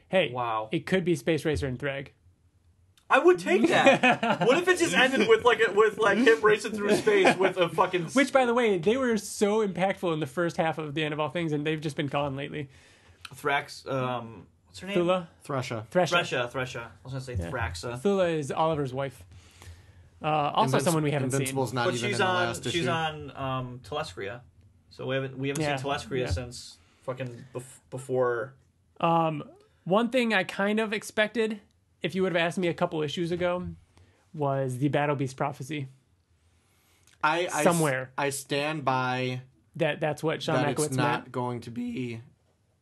Hey, wow. It could be Space Racer and Thrag. I would take that. What if it just ended with him racing through space with a fucking... Which, by the way, they were so impactful in the first half of The End of All Things, and they've just been gone lately. Thrax, what's her name? Thula? Thresha. Thresha. I was going to say Thraxa. Thula is Oliver's wife. Also someone we haven't Invincible's seen. Not but even she's in the on, last issue. she's on Telescria. So we haven't seen Telescria since fucking before... One thing I kind of expected, if you would have asked me a couple issues ago, was the Battle Beast prophecy. I stand by that's what Sean that Makowitz it's not meant. going to be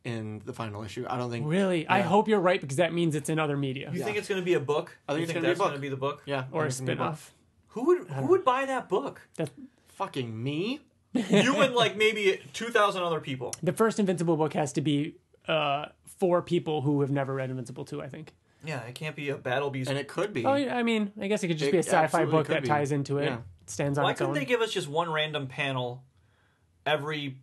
in the final issue. I don't think. Really? Yeah. I hope you're right because that means it's in other media. You think it's going to be a book? I think you it's think gonna be a that's book. going to be the book? Yeah, Or a it's gonna be book. spin-off. Who would buy that book? Fucking me. You and like maybe 2,000 other people. The first Invincible book has to be for people who have never read Invincible 2, I think. Yeah, it can't be a Battle Beast. And it could be. Oh, I mean, I guess it could just It be a sci-fi absolutely book could that be. ties into it. Yeah. It stands on Why its own. couldn't they give us just one random panel every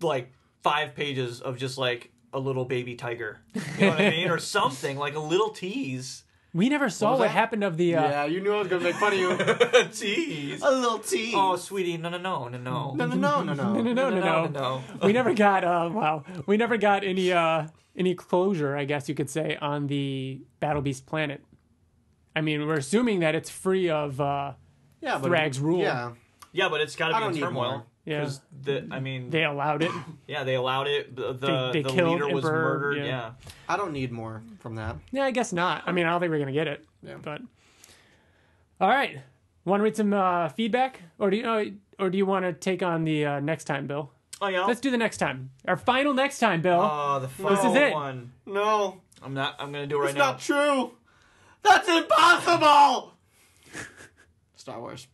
like 5 pages of just like a little baby tiger? You know what I mean? Or something, like a little tease. We never saw what that? happened of the... Yeah, you knew I was gonna make fun of you. Tease. A little tease. Oh, sweetie, no. No. We never got... wow. We never got any closure, I guess you could say, on the Battle Beast planet. I mean, we're assuming that it's free of Thrag's rule. Yeah. Yeah, but it's got to I be don't in need turmoil. more. Yeah. They allowed it. Yeah, they allowed it. The They the killed leader was Emperor, murdered. yeah. Yeah. I don't need more from that. Yeah, I guess not. I mean, I don't think we're going to get it. Yeah. But all right. Want to read some feedback? Or do you want to take on the next time, Bill? Oh, yeah. Let's do the next time. Our final next time, Bill. Oh, the final This is it. one. No. I'm going to do it right It's now. not true. That's impossible. Star Wars.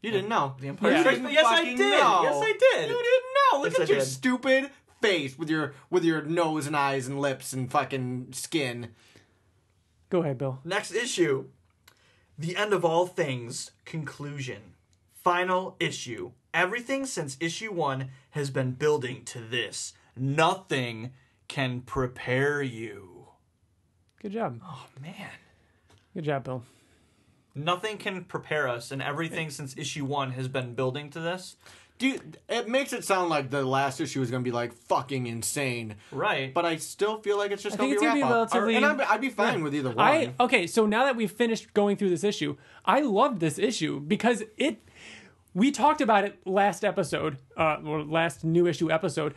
You didn't know. The Empire Yeah. Strikes Back. Yes, I Fucking did. know. Yes, I did. You didn't know. Look Yes, at I your did. stupid face with your nose and eyes and lips and fucking skin. Go ahead, Bill. Next issue. The End of All Things. Conclusion. Final issue. Everything since issue 1 has been building to this. Nothing can prepare you. Good job. Oh, man. Good job, Bill. Nothing can prepare us, and everything since issue 1 has been building to this. Dude, it makes it sound like the last issue is going to be like fucking insane. Right. But I still feel like it's just I going think to it's be gonna a be wrap up. relatively- And I'd be fine with either one. Okay, so now that we've finished going through this issue, I loved this issue because we talked about it last episode, or last new issue episode.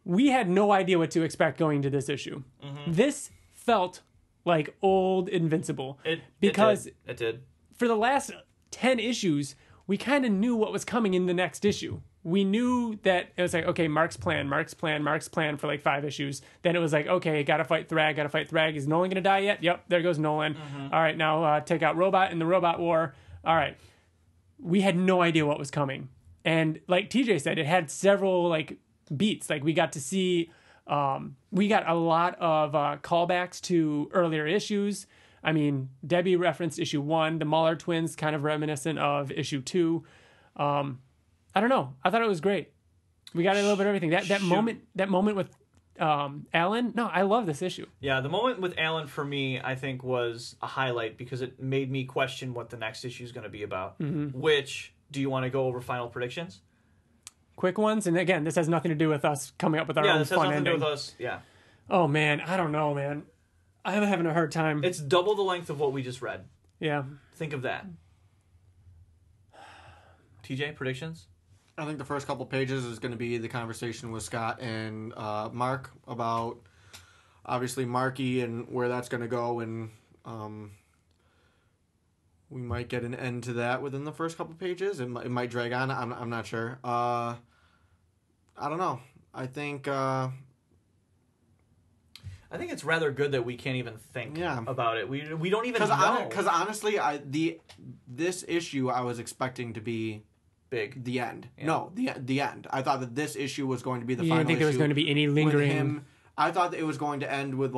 We had no idea what to expect going to this issue. Mm-hmm. This felt like old Invincible. It did. For the last 10 issues, we kind of knew what was coming in the next issue. We knew that it was like, okay, Mark's plan for like 5 issues. Then it was like, okay, gotta fight Thrag. Is Nolan gonna die yet? Yep, there goes Nolan. Mm-hmm. All right, now take out Robot in the Robot War. All right. We had no idea what was coming. And like TJ said, it had several like beats. Like we got to see, we got a lot of callbacks to earlier issues. I mean, Debbie referenced issue 1, the Mahler twins, kind of reminiscent of issue 2. I don't know. I thought it was great. We got a little bit of everything. That moment with Alan. No, I love this issue. Yeah, the moment with Alan for me, I think, was a highlight because it made me question what the next issue is going to be about. Mm-hmm. Which, do you want to go over final predictions? Quick ones, and again, this has nothing to do with us coming up with our Yeah, own this has fun nothing to ending. do with us. Yeah. Oh man, I don't know, man. I'm having a hard time. It's double the length of what we just read. Yeah. Think of that. TJ, predictions? I think the first couple pages is going to be the conversation with Scott and Mark about obviously Marky and where that's going to go, and we might get an end to that within the first couple pages. It might drag on. I'm not sure. I don't know. I think it's rather good that we can't even think about it. We don't even know. Because honestly, this issue I was expecting to be big. The end. Yeah. No, the end. I thought that this issue was going to be the You final didn't think issue. there was going to be any lingering. With him. I thought that it was going to end with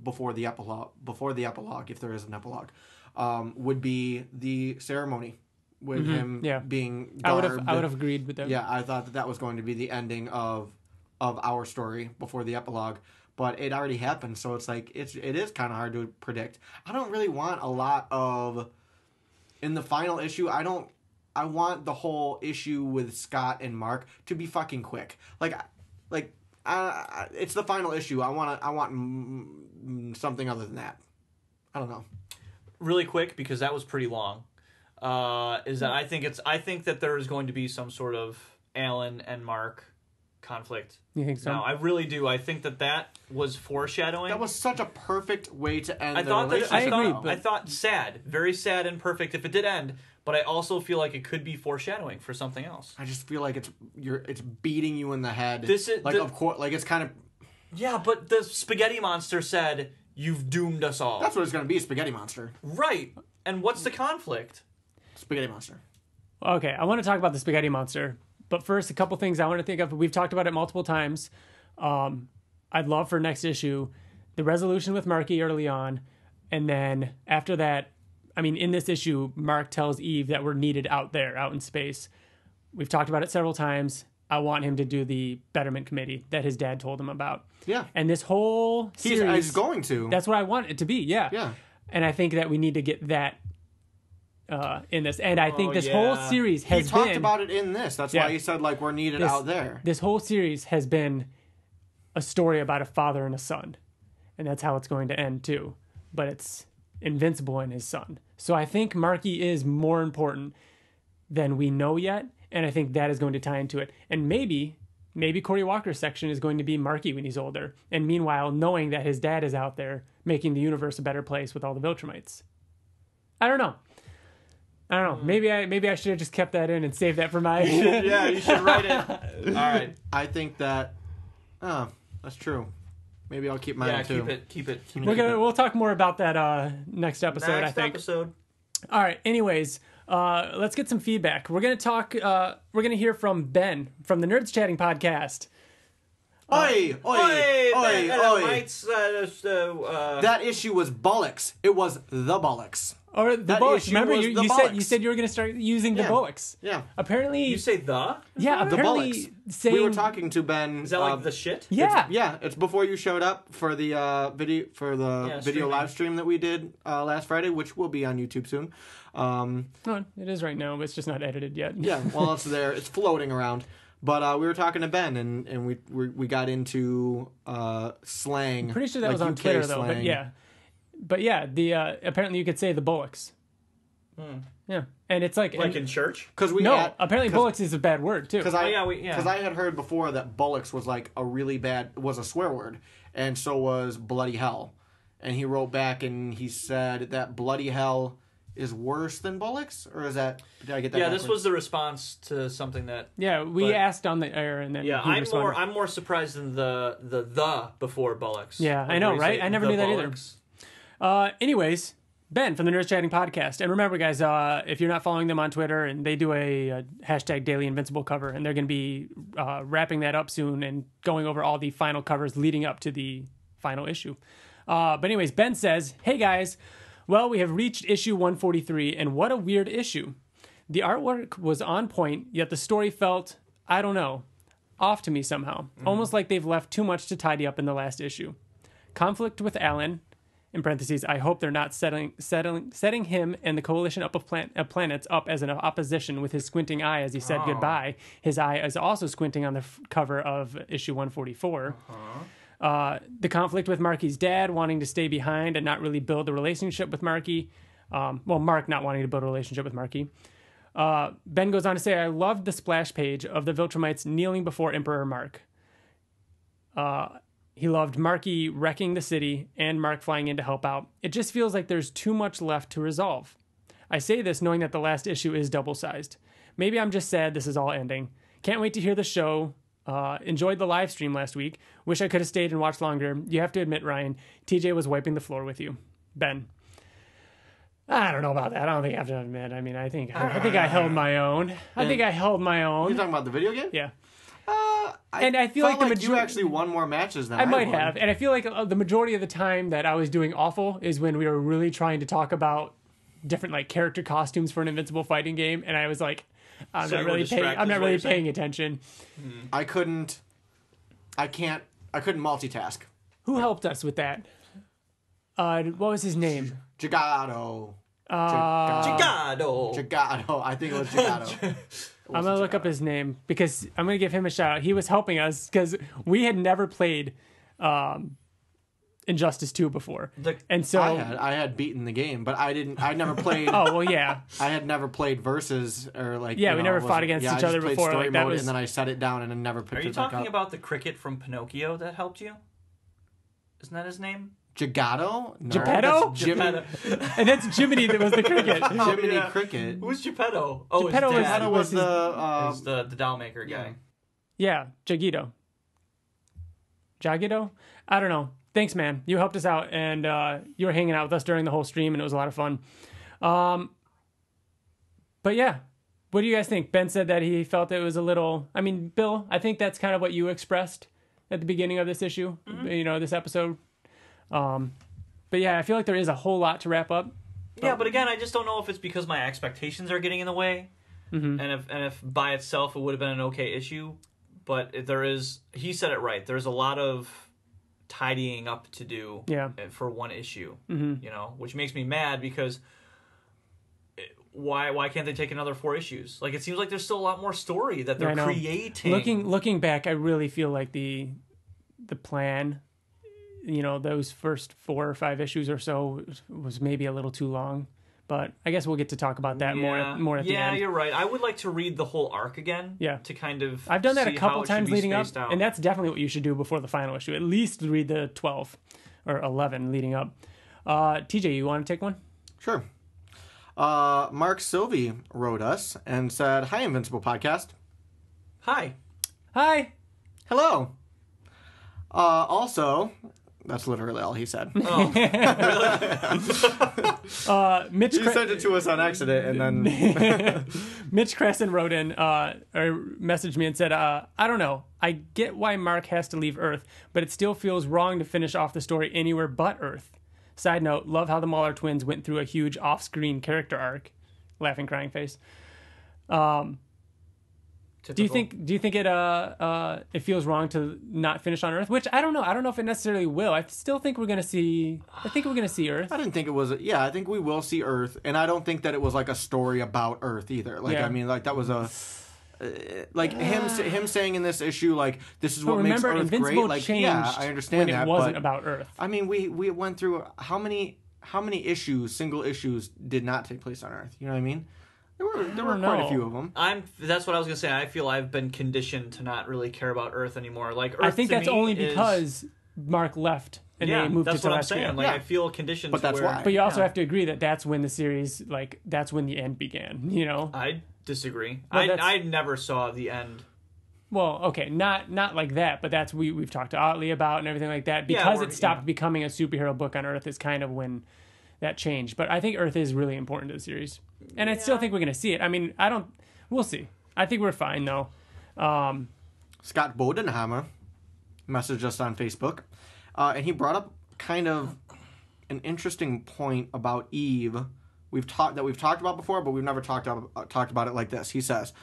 before the epilogue, if there is an epilogue, would be the ceremony with him being garbed. I would have agreed with that. Yeah, I thought that was going to be the ending of our story before the epilogue, but it already happened, so it's like it is kind of hard to predict. I don't really want a lot of in the final issue. I want the whole issue with Scott and Mark to be fucking quick. It's the final issue. I want something other than that. I don't know. Really quick, because that was pretty long. Is that I think that there is going to be some sort of Alan and Mark conflict. You think so? No, I really do. I think that was foreshadowing. That was such a perfect way to end the I relationship. I agree, but- I thought sad, very sad and perfect if it did end. But but I also feel like it could be foreshadowing for something else. I just feel like it's beating you in the head. Of course, like it's kind of. Yeah, but the spaghetti monster said, "You've doomed us all." That's what it's going to be, a spaghetti monster. Right. And what's the conflict? Spaghetti monster. Okay, I want to talk about the spaghetti monster. But first, a couple things I want to think of. We've talked about it multiple times. I'd love for next issue, the resolution with Marky early on. And then after that, I mean, in this issue, Mark tells Eve that we're needed out there, out in space. We've talked about it several times. I want him to do the Betterment Committee that his dad told him about. Yeah. And this whole series... He's going to. That's what I want it to be, yeah. Yeah. And I think that we need to get that in this. And I think this whole series has been... He talked about it in this. That's why he said, like, we're needed out there. This whole series has been a story about a father and a son. And that's how it's going to end, too. But it's Invincible and his son. So I think Marky is more important than we know yet. And I think that is going to tie into it. And maybe Cory Walker's section is going to be Marky when he's older. And meanwhile, knowing that his dad is out there making the universe a better place with all the Viltrumites. I don't know. Maybe I should have just kept that in and saved that for my... Yeah, you should write it. All right. I think that... Oh, that's true. Maybe I'll keep mine too. Keep it. We'll talk more about that next episode, I think. All right. Anyways, let's get some feedback. We're going to talk... we're going to hear from Ben from the Nerds Chatting podcast. Oi! That issue was bollocks. It was the bollocks. Or the bollocks. Remember, you said you were going to start using the bollocks. Yeah. Apparently... You say the? Yeah, the apparently bollocks. saying... We were talking to Ben... Is that like the shit? Yeah. It's before you showed up for the video live stream that we did last Friday, which will be on YouTube soon. No, it is right now, but it's just not edited yet. Yeah, well, it's there. It's floating around. But we were talking to Ben, and we got into slang. I'm pretty sure that was on Twitter, though. But yeah, the apparently you could say the bullocks. Yeah, and it's like in church. Apparently bullocks is a bad word too. Because I had heard before that bullocks was like was a swear word, and so was bloody hell. And he wrote back and he said that bloody hell is worse than bullocks, or is that? Did I get that? Yeah, backwards? this was the response to something that. Yeah, we asked on the air, and then I'm more surprised than the before bullocks. Yeah, I know, right? I never knew that either. Anyways, Ben from the Nerds Chatting podcast, and remember, guys, if you're not following them on Twitter, and they do a hashtag Daily Invincible cover, and they're going to be wrapping that up soon and going over all the final covers leading up to the final issue. But anyways, Ben says, "Hey guys. Well, we have reached issue 143, and what a weird issue. The artwork was on point, yet the story felt, I don't know, off to me somehow. Almost like they've left too much to tidy up in the last issue. Conflict with Alan, in parentheses, I hope they're not setting him and the coalition of planets up as an opposition with his squinting eye as he said goodbye. His eye is also squinting on the cover of issue 144. The conflict with Marky's dad wanting to stay behind and not really build a relationship with Marky. Mark not wanting to build a relationship with Marky. Ben goes on to say, I loved the splash page of the Viltrumites kneeling before Emperor Mark. He loved Marky wrecking the city and Mark flying in to help out. It just feels like there's too much left to resolve. I say this knowing that the last issue is double-sized. Maybe I'm just sad this is all ending. Can't wait to hear the show. Enjoyed the live stream last week. Wish I could have stayed and watched longer. You have to admit, Ryan, TJ was wiping the floor with you. Ben. I don't know about that. I don't think I have to admit. I mean, I think I held my own. You're talking about the video game? Yeah. I feel like you actually won more matches than I might have. And I feel like the majority of the time that I was doing awful is when we were really trying to talk about different like character costumes for an Invincible fighting game, and I was like, I'm not really paying attention. I couldn't multitask. Who helped us with that? What was his name? Jagado. Jagado. I think it was Jagado. I'm going to look up his name because I'm going to give him a shout out. He was helping us because we had never played Injustice 2 before. And so I had beaten the game, but I never played. Oh, well, yeah. I had never played Versus or like. Yeah, we never fought against each other before. Story like, mode, and then I set it down and I never picked it back up. Are you talking about the cricket from Pinocchio that helped you? Isn't that his name? Geppetto? No, Geppetto? that's Jiminy. And that's Jiminy that was the cricket. Jiminy Cricket. Who's Geppetto? Oh, Geppetto his dad. Geppetto was the doll maker guy. Yeah. Yeah, Jagito. I don't know. Thanks, man. You helped us out, and you were hanging out with us during the whole stream, and it was a lot of fun. But yeah, what do you guys think? Ben said that he felt it was a little... I mean, Bill, I think that's kind of what you expressed at the beginning of this issue, this episode. But yeah, I feel like there is a whole lot to wrap up. Yeah, but again, I just don't know if it's because my expectations are getting in the way, and if by itself it would have been an okay issue. But he said it right. There's a lot of tidying up to do for one issue, which makes me mad because why can't they take another 4 issues? Like, it seems like there's still a lot more story that they're creating. Looking back, I really feel like the plan, those first 4 or 5 issues or so was maybe a little too long. But I guess we'll get to talk about that more at the end. Yeah, you're right. I would like to read the whole arc again. Yeah. To kind of I've done that a couple times leading up, out. and that's definitely what you should do before the final issue. At least read the 12 or 11 leading up. TJ, you want to take one? Sure. Mark Sylvie wrote us and said, "Hi, Invincible Podcast. Hi. Hello. Also..." That's literally all he said. Oh, really? Mitch he sent it to us on accident, and then Mitch Crescent wrote in or messaged me and said, "I don't know. I get why Mark has to leave Earth, but it still feels wrong to finish off the story anywhere but Earth. Side note: love how the Mauler twins went through a huge off-screen character arc. Laughing, crying face. Do you think it feels wrong to not finish on Earth? Which I don't know. I don't know if it necessarily will. I still think we're gonna see. I think we're gonna see Earth. I didn't think it was. Yeah, I think we will see Earth, and I don't think that it was like a story about Earth either. Like, I mean, like that was a. Like him saying in this issue, like, this is what makes Earth Invincible great. Like, changed yeah, I understand when that. It wasn't but, about Earth. I mean, we went through how many issues, single issues, did not take place on Earth? You know what I mean? There were quite a few of them. That's what I was gonna say. I feel I've been conditioned to not really care about Earth anymore. Like, Earth, I think that's only because Mark left and they moved to Telestria. That's what I'm saying. Like, I feel conditioned. But that's why. But you also have to agree that that's when the series, like, that's when the end began. I disagree. Well, I never saw the end. Well, okay, not like that, but that's we've talked to Ottley about and everything like that. Because it stopped becoming a superhero book on Earth is kind of when that changed. But I think Earth is really important to the series. And I still think we're going to see it. I mean, we'll see. I think we're fine, though. Scott Bodenhammer messaged us on Facebook, and he brought up kind of an interesting point about Eve we've talked about before, but we've never talked about it like this. He says,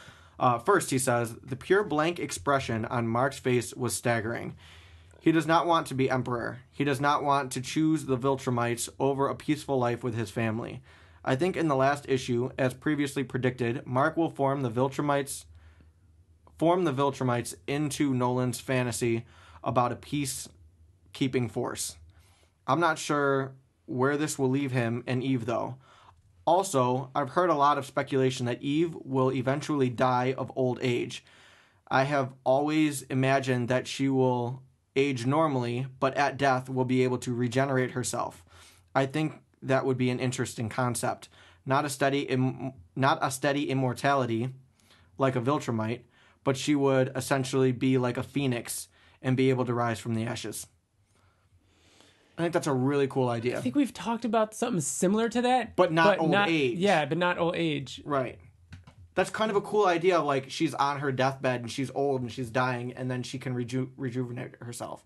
first, he says, the pure blank expression on Mark's face was staggering. He does not want to be emperor. He does not want to choose the Viltrumites over a peaceful life with his family. I think in the last issue, as previously predicted, Mark will form the Viltrumites into Nolan's fantasy about a peacekeeping force. I'm not sure where this will leave him and Eve, though. Also, I've heard a lot of speculation that Eve will eventually die of old age. I have always imagined that she will age normally, but at death will be able to regenerate herself. I think that would be an interesting concept. Not a steady immortality like a Viltrumite, but she would essentially be like a phoenix and be able to rise from the ashes. I think that's a really cool idea. I think we've talked about something similar to that. But not old age. Yeah, but not old age. Right. That's kind of a cool idea of, like, she's on her deathbed and she's old and she's dying, and then she can rejuvenate herself.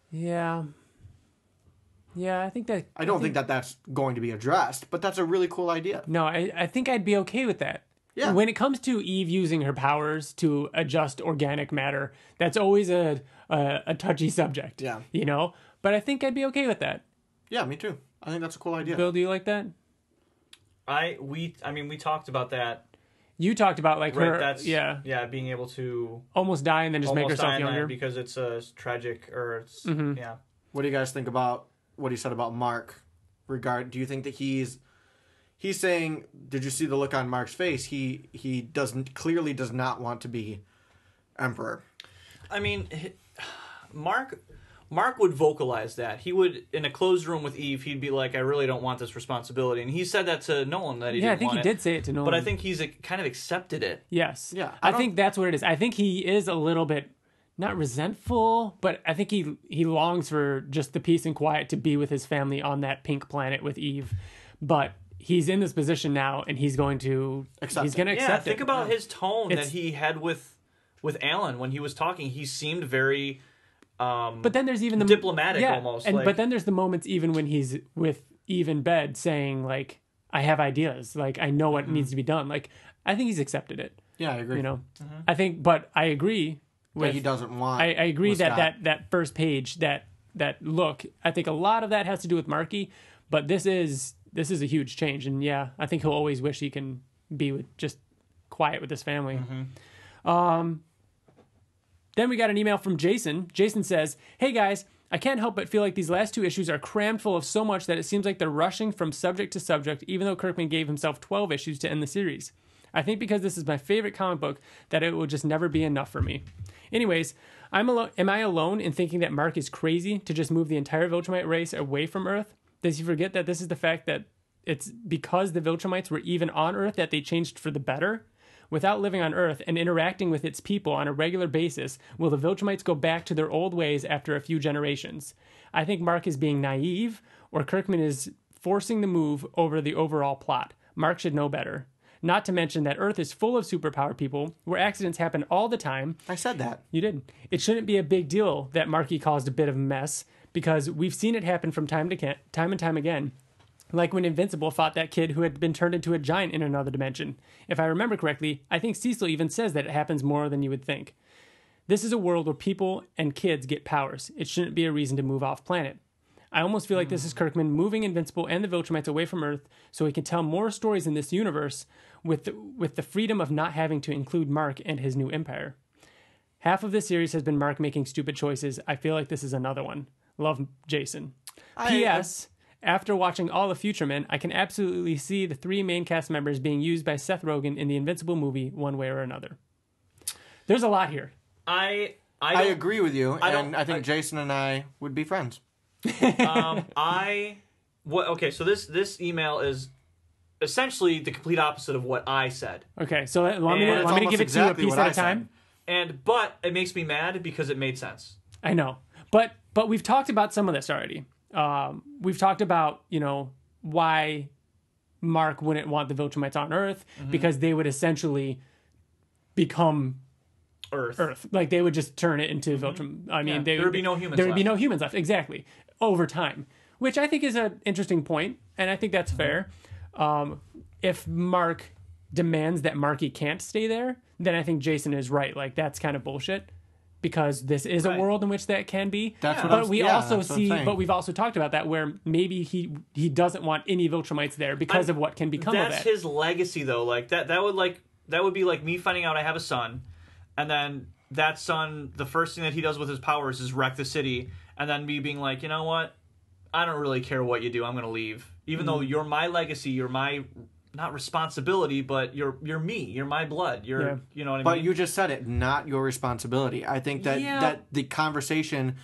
Yeah. Yeah, I think that... I don't think that that's going to be addressed, but that's a really cool idea. No, I think I'd be okay with that. Yeah. When it comes to Eve using her powers to adjust organic matter, that's always a touchy subject. Yeah. But I think I'd be okay with that. Yeah, me too. I think that's a cool idea. Bill, do you like that? We talked about that. You talked about, like, her... That's, being able to... almost die and then just make herself younger. Because it's tragic, or it's... Mm-hmm. Yeah. What do you guys think about what he said about Mark? Do you think that he's saying, did you see the look on Mark's face? He clearly does not want to be emperor. I mean, Mark Mark would vocalize that. He would, in a closed room with Eve, he'd be like, I really don't want this responsibility. And he said that to Nolan, that he didn't want it. Yeah, I think he did say it to Nolan. But I think he's kind of accepted it. Yes. Yeah. I think that's what it is. I think he is a little bit, not resentful, but I think he longs for just the peace and quiet to be with his family on that pink planet with Eve. But he's in this position now, and he's going to accept it. Think about his tone that he had with Alan when he was talking. He seemed very... but then there's even the diplomatic almost. But then there's the moments even when he's with Eve in bed saying, like, I have ideas. Like, I know what needs to be done. Like, I think he's accepted it. Yeah, I agree. You know, I think, but I agree with... That he doesn't want... I agree that first page, that look, I think a lot of that has to do with Marky, but this is a huge change. And yeah, I think he'll always wish he can be just quiet with his family. Then we got an email from Jason. Jason says, hey guys, I can't help but feel like these last 2 issues are crammed full of so much that it seems like they're rushing from subject to subject, even though Kirkman gave himself 12 issues to end the series. I think because this is my favorite comic book that it will just never be enough for me. Anyways, am I alone in thinking that Mark is crazy to just move the entire Viltrumite race away from Earth? Does he forget that this is the fact that it's because the Viltrumites were even on Earth that they changed for the better? Without living on Earth and interacting with its people on a regular basis, will the Viltrumites go back to their old ways after a few generations? I think Mark is being naive, or Kirkman is forcing the move over the overall plot. Mark should know better. Not to mention that Earth is full of superpowered people, where accidents happen all the time. I said that. You did. It shouldn't be a big deal that Marky caused a bit of a mess, because we've seen it happen from time and time again. Like when Invincible fought that kid who had been turned into a giant in another dimension. If I remember correctly, I think Cecil even says that it happens more than you would think. This is a world where people and kids get powers. It shouldn't be a reason to move off planet. I almost feel like this is Kirkman moving Invincible and the Viltrumites away from Earth so he can tell more stories in this universe with the freedom of not having to include Mark and his new empire. Half of this series has been Mark making stupid choices. I feel like this is another one. Love, Jason. P.S. After watching all the Future Men, I can absolutely see the 3 main cast members being used by Seth Rogen in the Invincible movie one way or another. There's a lot here. I agree with you, and I think Jason and I would be friends. Okay, so this email is essentially the complete opposite of what I said. Okay, so let me to give it to you a piece at a time. But it makes me mad because it made sense. I know, but we've talked about some of this already. We've talked about, why Mark wouldn't want the Viltrumites on Earth, because they would essentially become Earth. Like, they would just turn it into Viltrum. I mean, there would be no humans left. There would be no humans left, exactly, over time, which I think is an interesting point, and I think that's fair. If Mark demands that Marky can't stay there, then I think Jason is right. Like, that's kind of bullshit. Because this is a world in which that can be. But we've also talked about that where maybe he doesn't want any Viltrumites there because of what can become of it. That's his legacy, though. Like that would be like me finding out I have a son, and then that son, the first thing that he does with his powers is wreck the city, and then me being like, you know what? I don't really care what you do. I'm gonna leave, even though you're my legacy. You're my not responsibility, but you're me. You're my blood. You know what I mean? But you just said it, not your responsibility. I think that the conversation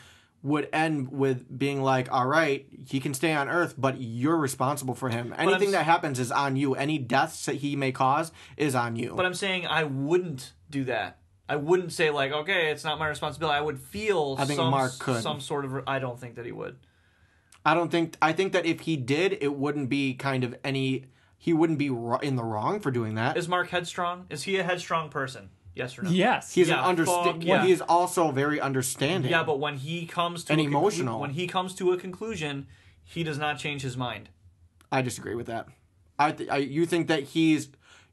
would end with being like, all right, he can stay on Earth, but you're responsible for him. Anything that happens is on you. Any deaths that he may cause is on you. But I'm saying I wouldn't do that. I wouldn't say like, okay, it's not my responsibility. I would feel Mark could. Some sort of... I don't think that he would. I think that if he did, it wouldn't be kind of any... He wouldn't be in the wrong for doing that. Is Mark headstrong? Is he a headstrong person? Yes or no? Yes. He's He's also very understanding. Yeah, but when he comes to emotional, when he comes to a conclusion, he does not change his mind. I disagree with that. You think that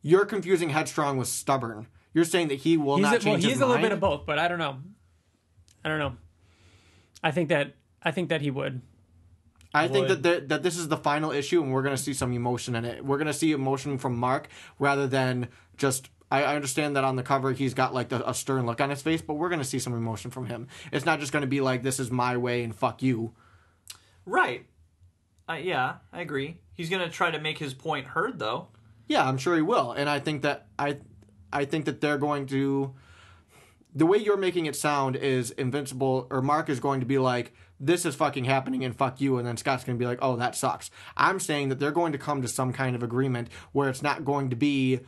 you're confusing headstrong with stubborn. You're saying that he will not change his mind. He's a little bit of both, but I don't know. I think that he would. I think that this is the final issue, and we're going to see some emotion in it. We're going to see emotion from Mark rather than just... I understand that on the cover he's got like a stern look on his face, but we're going to see some emotion from him. It's not just going to be like, this is my way and fuck you. Right. Yeah, I agree. He's going to try to make his point heard, though. Yeah, I'm sure he will. And I think that they're going to... the way you're making it sound is Invincible or Mark is going to be like, this is fucking happening and fuck you, and then Scott's going to be like, oh, that sucks. I'm saying that they're going to come to some kind of agreement where it's not going to be,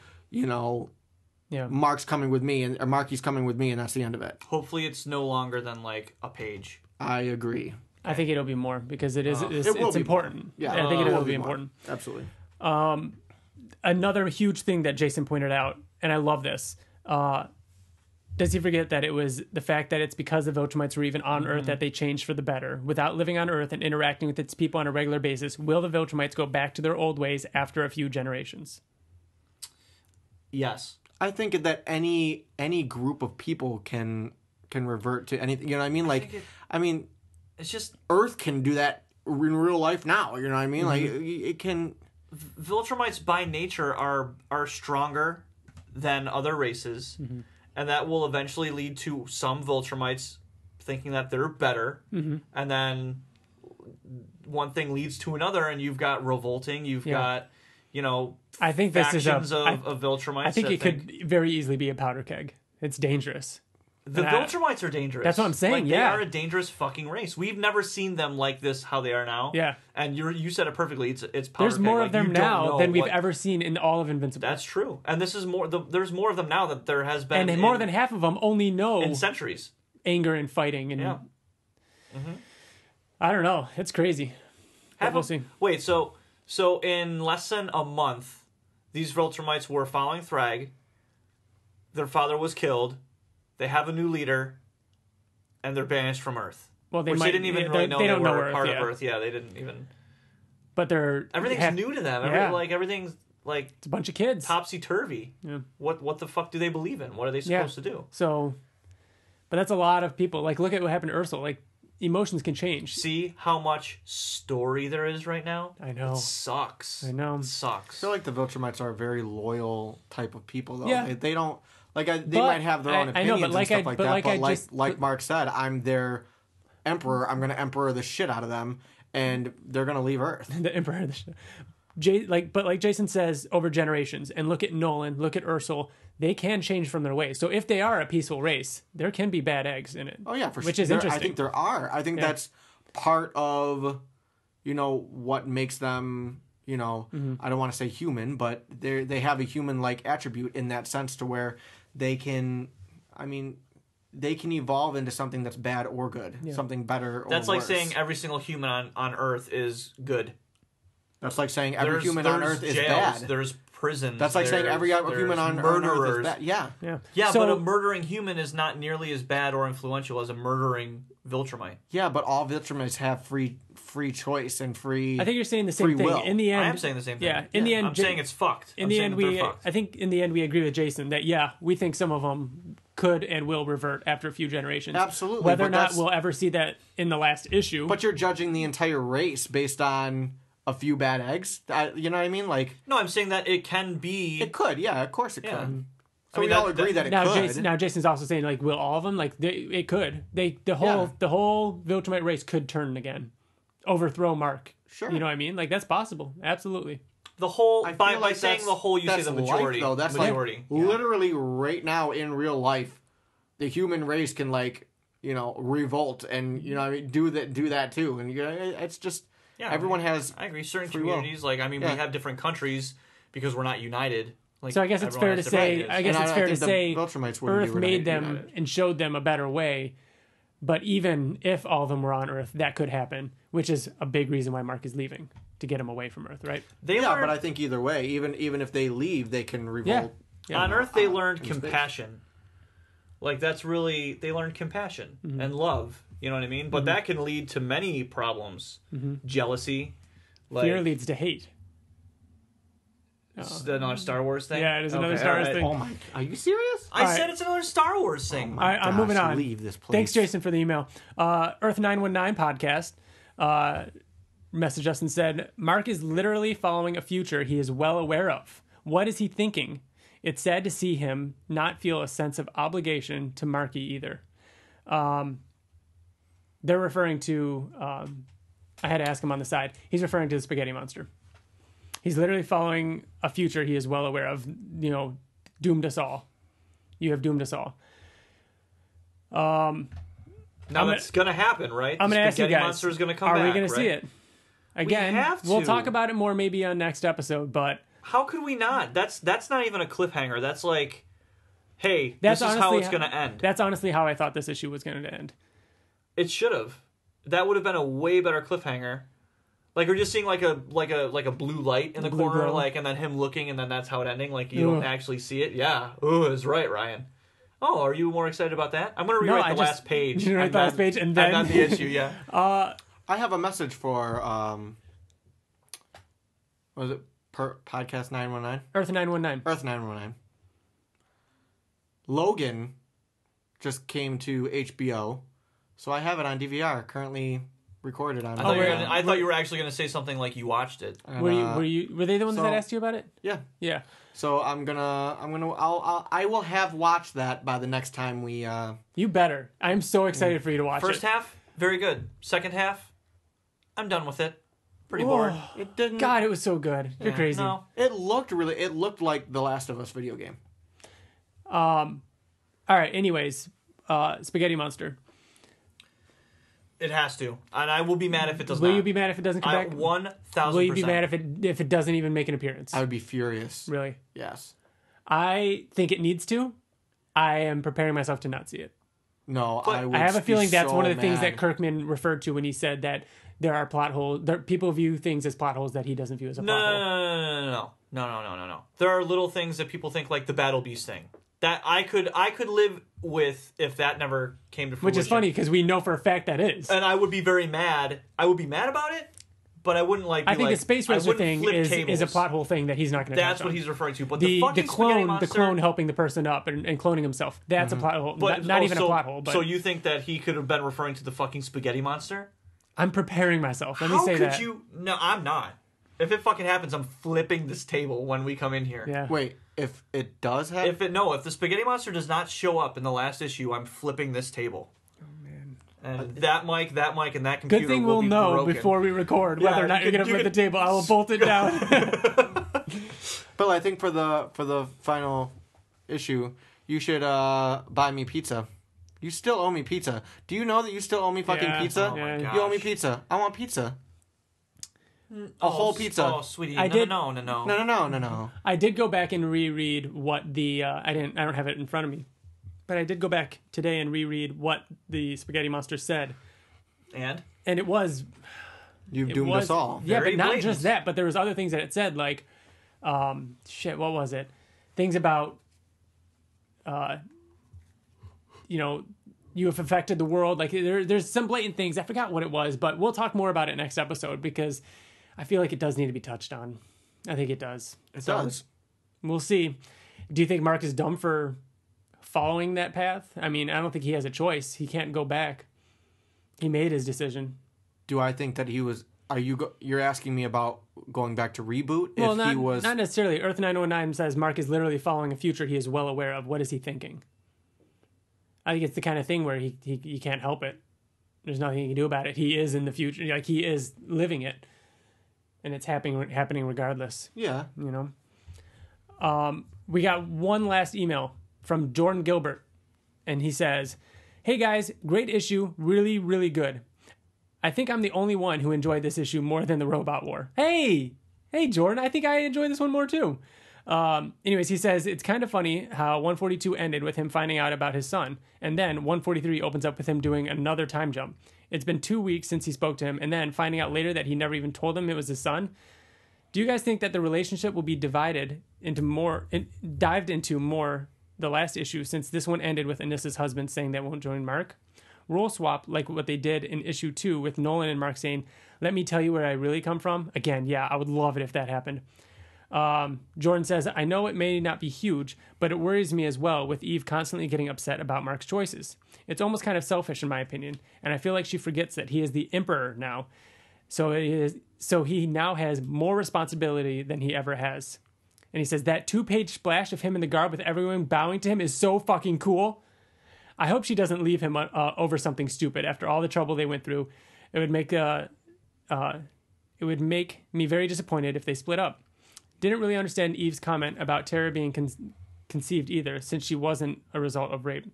Mark's coming with me or Marky's coming with me, and that's the end of it. Hopefully it's no longer than like a page. I agree. I think it'll be more because it's important. More. Yeah, I think it'll be important. Absolutely. Another huge thing that Jason pointed out, and I love this, does he forget that it was the fact that it's because the Viltrumites were even on Earth that they changed for the better? Without living on Earth and interacting with its people on a regular basis, will the Viltrumites go back to their old ways after a few generations? Yes. I think that any group of people can revert to anything. You know what I mean? Like, it's just Earth can do that in real life now. You know what I mean? Like, it can. Viltrumites by nature are stronger than other races, and that will eventually lead to some Viltrumites thinking that they're better, and then one thing leads to another, and you've got revolting. You've got I think factions this is of Viltrumites. I think it could very easily be a powder keg. It's dangerous. The Viltrumites are dangerous. That's what I'm saying. They are a dangerous fucking race. We've never seen them like this, how they are now. Yeah, and you said it perfectly. It's powder There's keg. more of them now than we've ever seen in all of Invincible. That's true, and this is more. There's more of them now that there has been, and more than half of them only know in centuries anger and fighting and I don't know. It's crazy. We'll see. Wait, so in less than a month, these Viltrumites were following Thrag. Their father was killed. They have a new leader. And they're banished from Earth. Well, they didn't even really know they were part of Earth. Yeah, they didn't even. But everything's new to them. Everything's like it's a bunch of kids, topsy turvy. Yeah. What the fuck do they believe in? What are they supposed to do? So, but that's a lot of people. Like, look at what happened to Ursula. Like, emotions can change. See how much story there is right now. I know. It sucks. I know. It sucks. I feel like the Viltrumites are a very loyal type of people, though. Yeah. They don't. They might have their own opinions and stuff like that, but like Mark said, I'm their emperor. I'm going to emperor the shit out of them, and they're going to leave Earth. The emperor of the shit. But like Jason says, over generations, and look at Nolan, look at Ursula, they can change from their ways. So if they are a peaceful race, there can be bad eggs in it. Oh yeah, for sure. Which is interesting. I think there are. I think that's part of, what makes them. I don't want to say human, but they have a human-like attribute in that sense to where they can, they can evolve into something that's bad or good, something better or worse. That's like saying every single human on Earth is good. That's like saying every human on Earth is bad. There's prisons. That's like saying every human on Earth is bad. Yeah. Yeah, but a murdering human is not nearly as bad or influential as a murdering Viltrumite. Yeah, but all Viltrumites have free choice and free. I think you're saying the same thing. Will. In the end, I am saying the same thing. Yeah. In the end, I'm saying it's fucked. I think in the end we agree with Jason that we think some of them could and will revert after a few generations. Absolutely. Whether or not we'll ever see that in the last issue. But you're judging the entire race based on a few bad eggs. You know what I mean? Like, no, I'm saying that it can be. It could. Yeah, of course it could. So we all agree that it could. Now Jason's also saying, like, will all of them? Like, it could. The whole Viltrumite race could turn again, overthrow Mark. Sure. You know what I mean? Like, that's possible. Absolutely. The whole by saying the whole, you say the majority. Life, though. That's majority. Like literally right now in real life, the human race can revolt and do that too. And it's just everyone has. I agree. Certain communities, we have different countries because we're not united. Like, so I guess it's fair to say. Earth made them and showed them a better way. But even if all of them were on Earth, that could happen, which is a big reason why Mark is leaving, to get him away from Earth, right? But I think either way, even if they leave, they can revolt. Yeah. On Earth, they learned compassion. Like, that's really, they learned compassion and love. You know what I mean? But that can lead to many problems. Jealousy. Fear leads to hate. This is another Star Wars thing? Yeah, it is another Star Wars thing. Oh my! Are you serious? I said it's another Star Wars thing. I'm moving on. Leave this place. Thanks, Jason, for the email. Earth 919 podcast messaged us and said, Mark is literally following a future he is well aware of. What is he thinking? It's sad to see him not feel a sense of obligation to Marky either. They're referring to... I had to ask him on the side. He's referring to the spaghetti monster. He's literally following a future he is well aware of. Doomed us all. You have doomed us all. Now it's going to happen, right? I'm going to ask you guys. Monster is going to come back, are we going right? to see it? Again, we'll talk about it more maybe on next episode, but... How could we not? That's not even a cliffhanger. That's like, hey, this is how it's going to end. That's honestly how I thought this issue was going to end. It should have. That would have been a way better cliffhanger. Like we're just seeing like a blue light in the corner, glow. like, and then him looking, and then that's how it ending. Like you don't actually see it. Yeah. Ooh, it's right, Ryan. Oh, are you more excited about that? I'm gonna rewrite the last page. You write the last page and then the issue. Yeah. I have a message for what was it? Podcast 919? Earth 919. Earth 919. Logan just came to HBO, so I have it on DVR, currently recorded on. I thought you were actually going to say something like you watched it. And, were they the ones that asked you about it? Yeah. Yeah. So I will have watched that by the next time we. You better. I'm so excited for you to watch First half, very good. Second half, I'm done with it. Pretty bored. It didn't. God, it was so good. You're crazy. No. It looked like the Last of Us video game. All right. Anyways, Spaghetti Monster. It has to, and I will be mad if it does Will not. you be mad if it doesn't come back? 1,000%. Will you be mad if it doesn't even make an appearance? I would be furious. Really? Yes. I think it needs to. I am preparing myself to not see it. No, I would. I have a feeling that's one of the things mad. that Kirkman referred to when he said that there are plot holes. People view things as plot holes that he doesn't view as a plot hole. No. There are little things that people think, like the Battle Beast thing, that I could live with if that never came to fruition. Which is funny because we know for a fact that is. And I would be very mad. I would be mad about it, but I wouldn't like. I think the Space Racer thing is a plot hole thing that he's not going to. That's what he's referring to. But the clone helping the person up and cloning himself. That's a plot hole. But not even a plot hole. But so you think that he could have been referring to the fucking spaghetti monster? I'm preparing myself. Let me say that. How could you? No, I'm not. If it fucking happens, I'm flipping this table when we come in here. Yeah. Wait, if it does happen? If the spaghetti monster does not show up in the last issue, I'm flipping this table. Oh man. And that mic, and that computer. Good thing will we'll be know broken. before we record whether or not you're gonna flip the table. I will bolt it down. But I think for the final issue, you should buy me pizza. You still owe me pizza. Do you know that you still owe me fucking pizza? Oh my gosh. You owe me pizza. I want pizza. A whole pizza. Oh, sweetie. I did- No. I did go back and reread what the I don't have it in front of me, but I did go back today and reread what the Spaghetti Monster said, And it was You've doomed us all. Yeah, Very but not blatant. just that. But there was other things that it said, like, what was it? Things about, you have affected the world. Like there's some blatant things. I forgot what it was, but we'll talk more about it next episode because I feel like it does need to be touched on. I think it does. It does. We'll see. Do you think Mark is dumb for following that path? I mean, I don't think he has a choice. He can't go back. He made his decision. Do I think that he was? You're asking me about going back to reboot? Well, not not necessarily. Earth 919 says Mark is literally following a future he is well aware of. What is he thinking? I think it's the kind of thing where he can't help it. There's nothing he can do about it. He is in the future. Like, he is living it. And it's happening regardless. Yeah. You know? We got one last email from Jordan Gilbert. And he says, "Hey guys, great issue. Really, really good. I think I'm the only one who enjoyed this issue more than the Robot War." Hey, Jordan, I think I enjoyed this one more too. Anyways, he says, "It's kind of funny how 142 ended with him finding out about his son, and then 143 opens up with him doing another time jump. It's been 2 weeks since he spoke to him, and then finding out later that he never even told him it was his son. Do you guys think that the relationship will be dived into more the last issue, since this one ended with Anissa's husband saying they won't join Mark? Role swap like what they did in issue 2 with Nolan and Mark saying, 'Let me tell you where I really come from.' Again, yeah, I would love it if that happened." Jordan says, "I know it may not be huge, but it worries me as well with Eve constantly getting upset about Mark's choices. It's almost kind of selfish in my opinion, and I feel like she forgets that he is the emperor now. So he now has more responsibility than he ever has." And he says, "That 2-page splash of him in the garb with everyone bowing to him is so fucking cool. I hope she doesn't leave him over something stupid after all the trouble they went through. It would make me very disappointed if they split up. Didn't really understand Eve's comment about Tara being conceived either, since she wasn't a result of rape.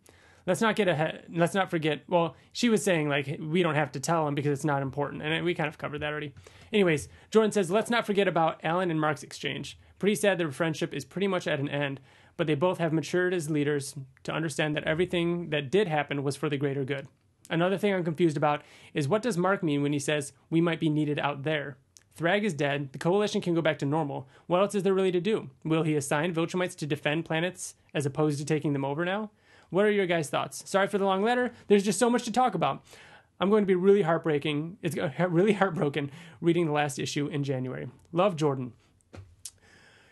let's not get ahead. Let's not forget. Well, she was saying like we don't have to tell him because it's not important, and we kind of covered that already. Anyways, Jordan says, let's not forget about Alan and Mark's exchange. Pretty sad their friendship is pretty much at an end, but they both have matured as leaders to understand that everything that did happen was for the greater good. Another thing I'm confused about is what does Mark mean when he says we might be needed out there? Thrag is dead. The coalition can go back to normal. What else is there really to do? Will he assign Viltrumites to defend planets as opposed to taking them over now? What are your guys' thoughts? Sorry for the long letter. There's just so much to talk about. I'm going to be really heartbroken reading the last issue in January. Love, Jordan.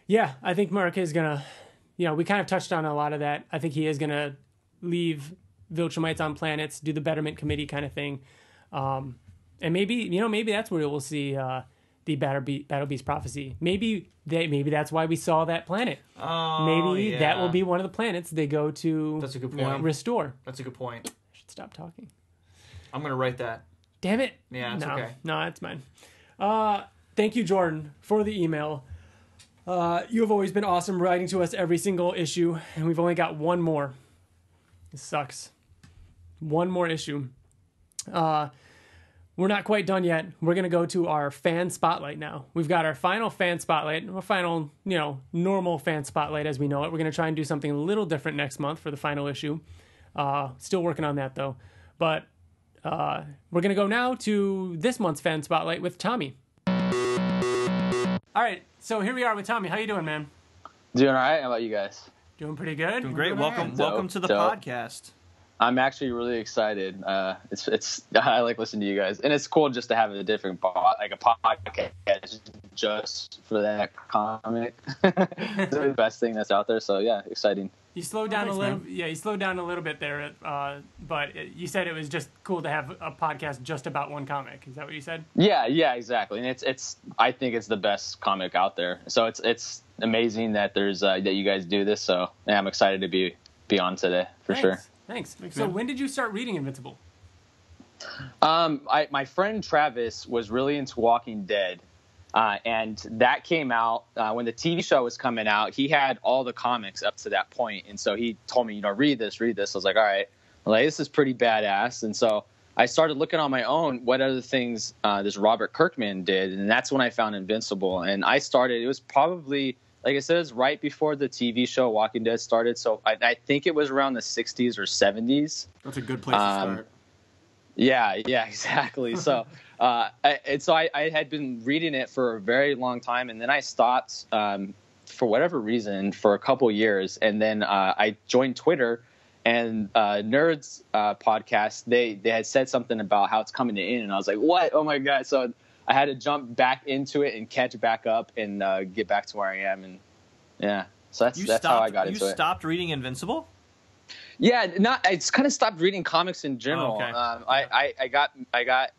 Yeah, I think Mark is going to, we kind of touched on a lot of that. I think he is going to leave Viltrumites on planets, do the Betterment Committee kind of thing. And maybe that's where we'll see the Battle Beast prophecy. Maybe that's why we saw that planet. Maybe that will be one of the planets they go to. That's a good point. Restore. That's a good point. I should stop talking. I'm going to write that. Damn it. Yeah, it's okay. No, that's mine. Thank you, Jordan, for the email. You have always been awesome writing to us every single issue, and we've only got one more. It sucks. One more issue. We're not quite done yet. We're going to go to our fan spotlight now. We've got our final fan spotlight, our final, normal fan spotlight as we know it. We're going to try and do something a little different next month for the final issue. Still working on that, though. But we're going to go now to this month's fan spotlight with Tommy. All right, so here we are with Tommy. How you doing, man? Doing all right. How about you guys? Doing pretty good. Doing great. Welcome to the dope. podcast. I'm actually really excited. It's I like listening to you guys, and it's cool just to have a different a podcast just for that comic. It's the best thing that's out there. So yeah, exciting. You slowed down a little. Yeah, you slowed down a little bit there. But you said it was just cool to have a podcast just about one comic. Is that what you said? Yeah, exactly. And it's I think it's the best comic out there. So it's amazing that there's that you guys do this. So yeah, I'm excited to be on today for sure. Thanks. So when did you start reading Invincible? My friend Travis was really into Walking Dead. And that came out when the TV show was coming out. He had all the comics up to that point. And so he told me, read this. I was like, all right, this is pretty badass. And so I started looking on my own what other things this Robert Kirkman did. And that's when I found Invincible. And it was probably, like I said, it was right before the TV show Walking Dead started. So I think it was around the 60s or 70s. That's a good place to start. Yeah, exactly. So, I had been reading it for a very long time, and then I stopped for whatever reason for a couple years, and then I joined Twitter, and Nerds podcast they had said something about how it's coming to end, and I was like, what? Oh my god! So I had to jump back into it and catch back up and get back to where I am, and yeah. So that's how I got into it. You stopped reading Invincible? Yeah, I just kind of stopped reading comics in general. Oh, okay. I got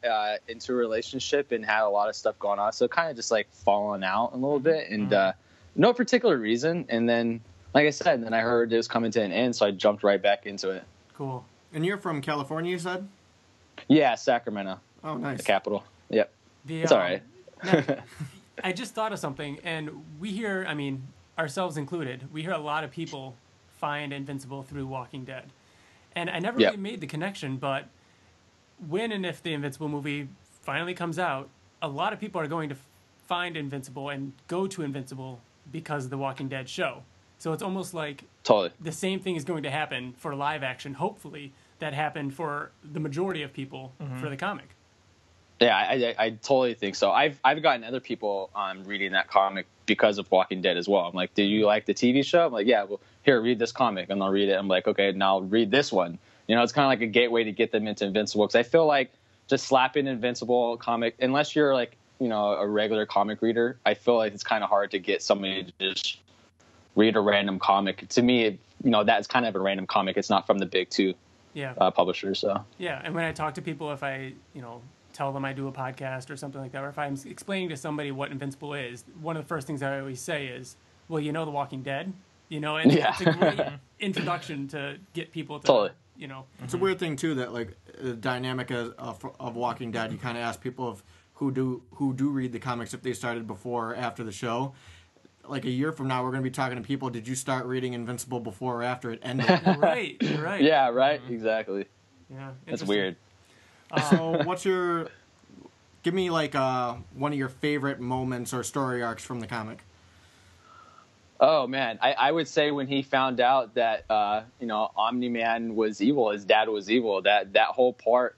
into a relationship and had a lot of stuff going on, so kind of just like falling out a little bit, and no particular reason. And then, like I said, I heard it was coming to an end, so I jumped right back into it. Cool. And you're from California, you said? Yeah, Sacramento. Oh, nice. The capital. Yep. It's all right. I just thought of something, and we hear, ourselves included, we hear a lot of people find Invincible through Walking Dead. And I never really made the connection, but when and if the Invincible movie finally comes out, a lot of people are going to find Invincible and go to Invincible because of the Walking Dead show. So it's almost like the same thing is going to happen for live action, hopefully, that happened for the majority of people for the comic. Yeah, I totally think so. I've gotten other people reading that comic because of Walking Dead as well. I'm like, do you like the TV show? I'm like, yeah, well, here, read this comic. And they'll read it. I'm like, okay, now read this one. It's kind of like a gateway to get them into Invincible. Because I feel like just slapping Invincible comic, unless you're like, a regular comic reader, I feel like it's kind of hard to get somebody to just read a random comic. To me, that's kind of a random comic. It's not from the big two publishers. So yeah, and when I talk to people, if I, tell them I do a podcast or something like that, or if I'm explaining to somebody what Invincible is, one of the first things I always say is, well, The Walking Dead, and it's a great introduction to get people to, It's a weird thing, too, that, like, the dynamic of Walking Dead, you kind of ask people who do read the comics if they started before or after the show. like a year from now, we're going to be talking to people. Did you start reading Invincible before or after it ended? Right. You're right. Yeah. Right. Exactly. Yeah. That's weird. So, give me like one of your favorite moments or story arcs from the comic. Oh man, I would say when he found out that Omni-Man was evil, his dad was evil. That whole part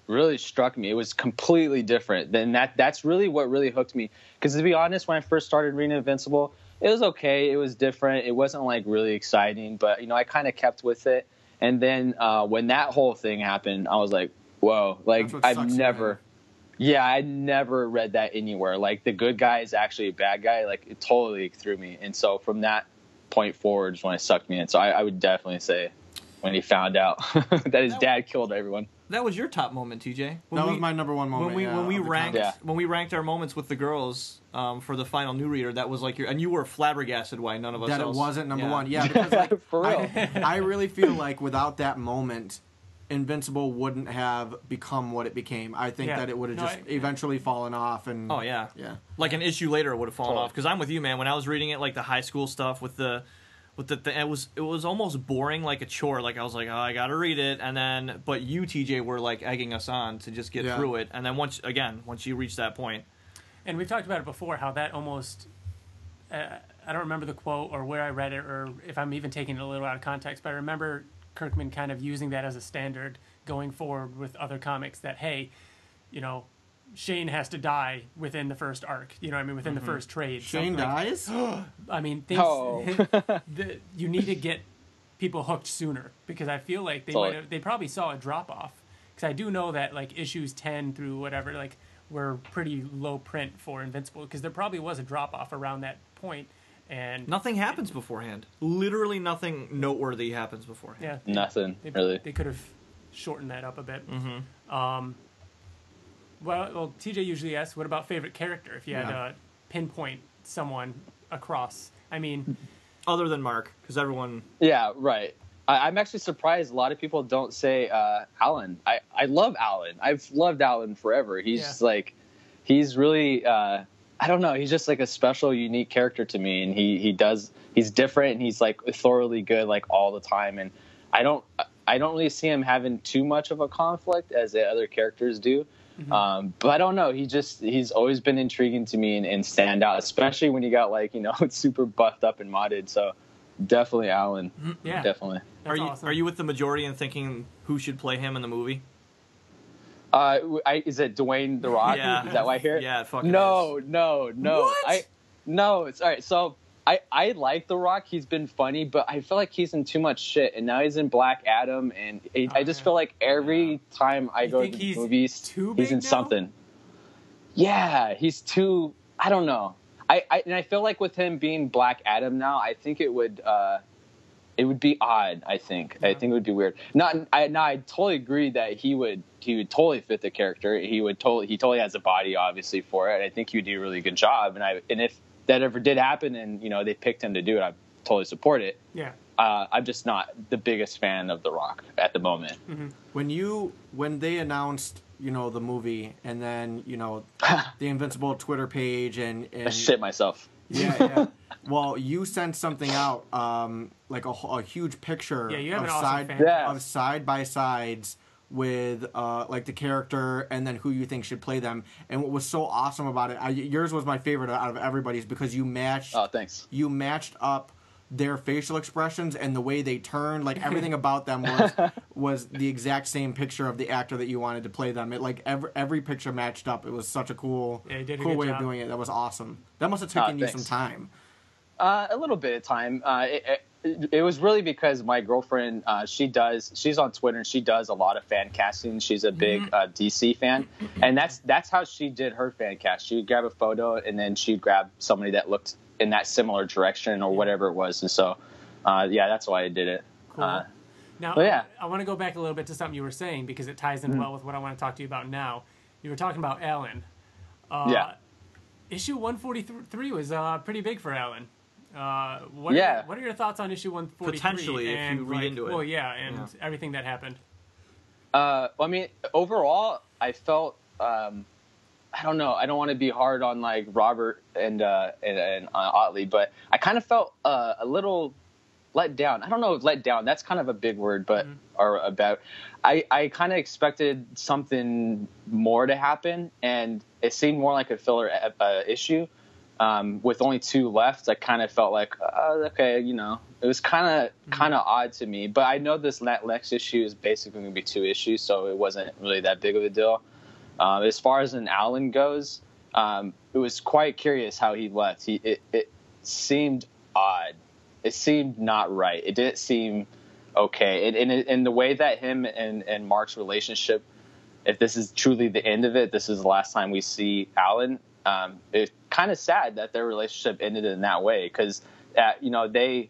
really struck me. It was completely different. Then that's really what really hooked me. Because to be honest, when I first started reading Invincible, it was okay. It was different. It wasn't like really exciting, but I kind of kept with it. And then when that whole thing happened, I was like, whoa! Like I'd never read that anywhere. Like the good guy is actually a bad guy. Like it totally threw me. And so from that point forward is when it sucked me in. So I would definitely say when he found out that his dad killed everyone. That was your top moment, TJ. That was my number one moment. When we ranked our moments with the girls for the final new reader, that was like and you were flabbergasted why none of us that else. It wasn't number one. Yeah, because like For real. I really feel like without that moment, Invincible wouldn't have become what it became. I think that it would have eventually fallen off. And oh yeah, yeah. Like an issue later, it would have fallen off. Because I'm with you, man. When I was reading it, like the high school stuff with the it was almost boring, like a chore. Like I was like, oh, I gotta read it, and then but you, TJ, were like egging us on to just get through it, and then once you reach that point, and we've talked about it before, how that almost. I don't remember the quote or where I read it, or if I'm even taking it a little out of context, but I remember Kirkman kind of using that as a standard going forward with other comics that, hey, Shane has to die within the first arc, within the first trade. Shane dies? I mean, things, you need to get people hooked sooner, because I feel like they probably saw a drop off, because I do know that like issues 10 through whatever, like were pretty low print for Invincible, because there probably was a drop off around that point. And nothing happens beforehand. Literally nothing noteworthy happens beforehand. Yeah, nothing really. They could have shortened that up a bit. Mm-hmm. Well, TJ usually asks, "What about favorite character?" If you had to pinpoint someone across, I mean, other than Mark, because everyone. Yeah, right. I'm actually surprised a lot of people don't say Alan. I love Alan. I've loved Alan forever. He's really. I don't know. He's just like a special, unique character to me, and he's different, and he's like thoroughly good like all the time. And I don't really see him having too much of a conflict as the other characters do. Mm-hmm. But I don't know. He's always been intriguing to me and stand out, especially when you got like super buffed up and modded. So definitely Alan. Yeah, definitely. Are you with the majority in thinking who should play him in the movie? Is it Dwayne The Rock? Yeah. Is that why I hear it? Yeah, it fucking no, is. No. What? No, it's all right. So I like The Rock. He's been funny, but I feel like he's in too much shit. And now he's in Black Adam, and I just feel like every time I go to the movies, he's in something. Yeah, he's too. I don't know. I feel like with him being Black Adam now, I think it would be odd. I think it would be weird. I totally agree that he would totally fit the character. He totally has a body obviously for it. I think he would do a really good job. And if that ever did happen and they picked him to do it, I totally support it. Yeah. I'm just not the biggest fan of The Rock at the moment. Mm-hmm. When they announced the movie, and then the Invincible Twitter page and I shit myself. Yeah. Well, you sent something out, like a huge picture you have of side by sides with like the character and then who you think should play them. And what was so awesome about it, yours was my favorite out of everybody's, because you matched. Oh, thanks. You matched up their facial expressions and the way they turned, like everything about them was the exact same picture of the actor that you wanted to play them. It like every picture matched up. It was such a cool way of doing it. That was awesome. That must have taken you some time. A little bit of time. It was really because my girlfriend, she's on Twitter and she does a lot of fan casting. She's a big DC fan, and that's how she did her fan cast. She would grab a photo and then she'd grab somebody that looked in that similar direction or whatever it was. And so, that's why I did it. Cool. Now, I want to go back a little bit to something you were saying, because it ties in well with what I want to talk to you about now. You were talking about Alan. Issue 143 was pretty big for Alan. What are your thoughts on issue 143? Potentially, if you read into it. Well, and everything that happened. I mean, overall, I felt I don't know. I don't want to be hard on like Robert and Ottley, but I kind of felt a little let down. I don't know if let down. That's kind of a big word, but or about. I kind of expected something more to happen, and it seemed more like a filler issue. With only 2 left, I kind of felt like, okay, you know, it was kind of odd to me. But I know this next issue is basically going to be 2 issues, so it wasn't really that big of a deal. As far as an Alan goes, it was quite curious how he left. It seemed odd. It seemed not right. It didn't seem okay. And the way that him and Mark's relationship, if this is truly the end of it, this is the last time we see Alan. It's kind of sad that their relationship ended in that way because, you know, they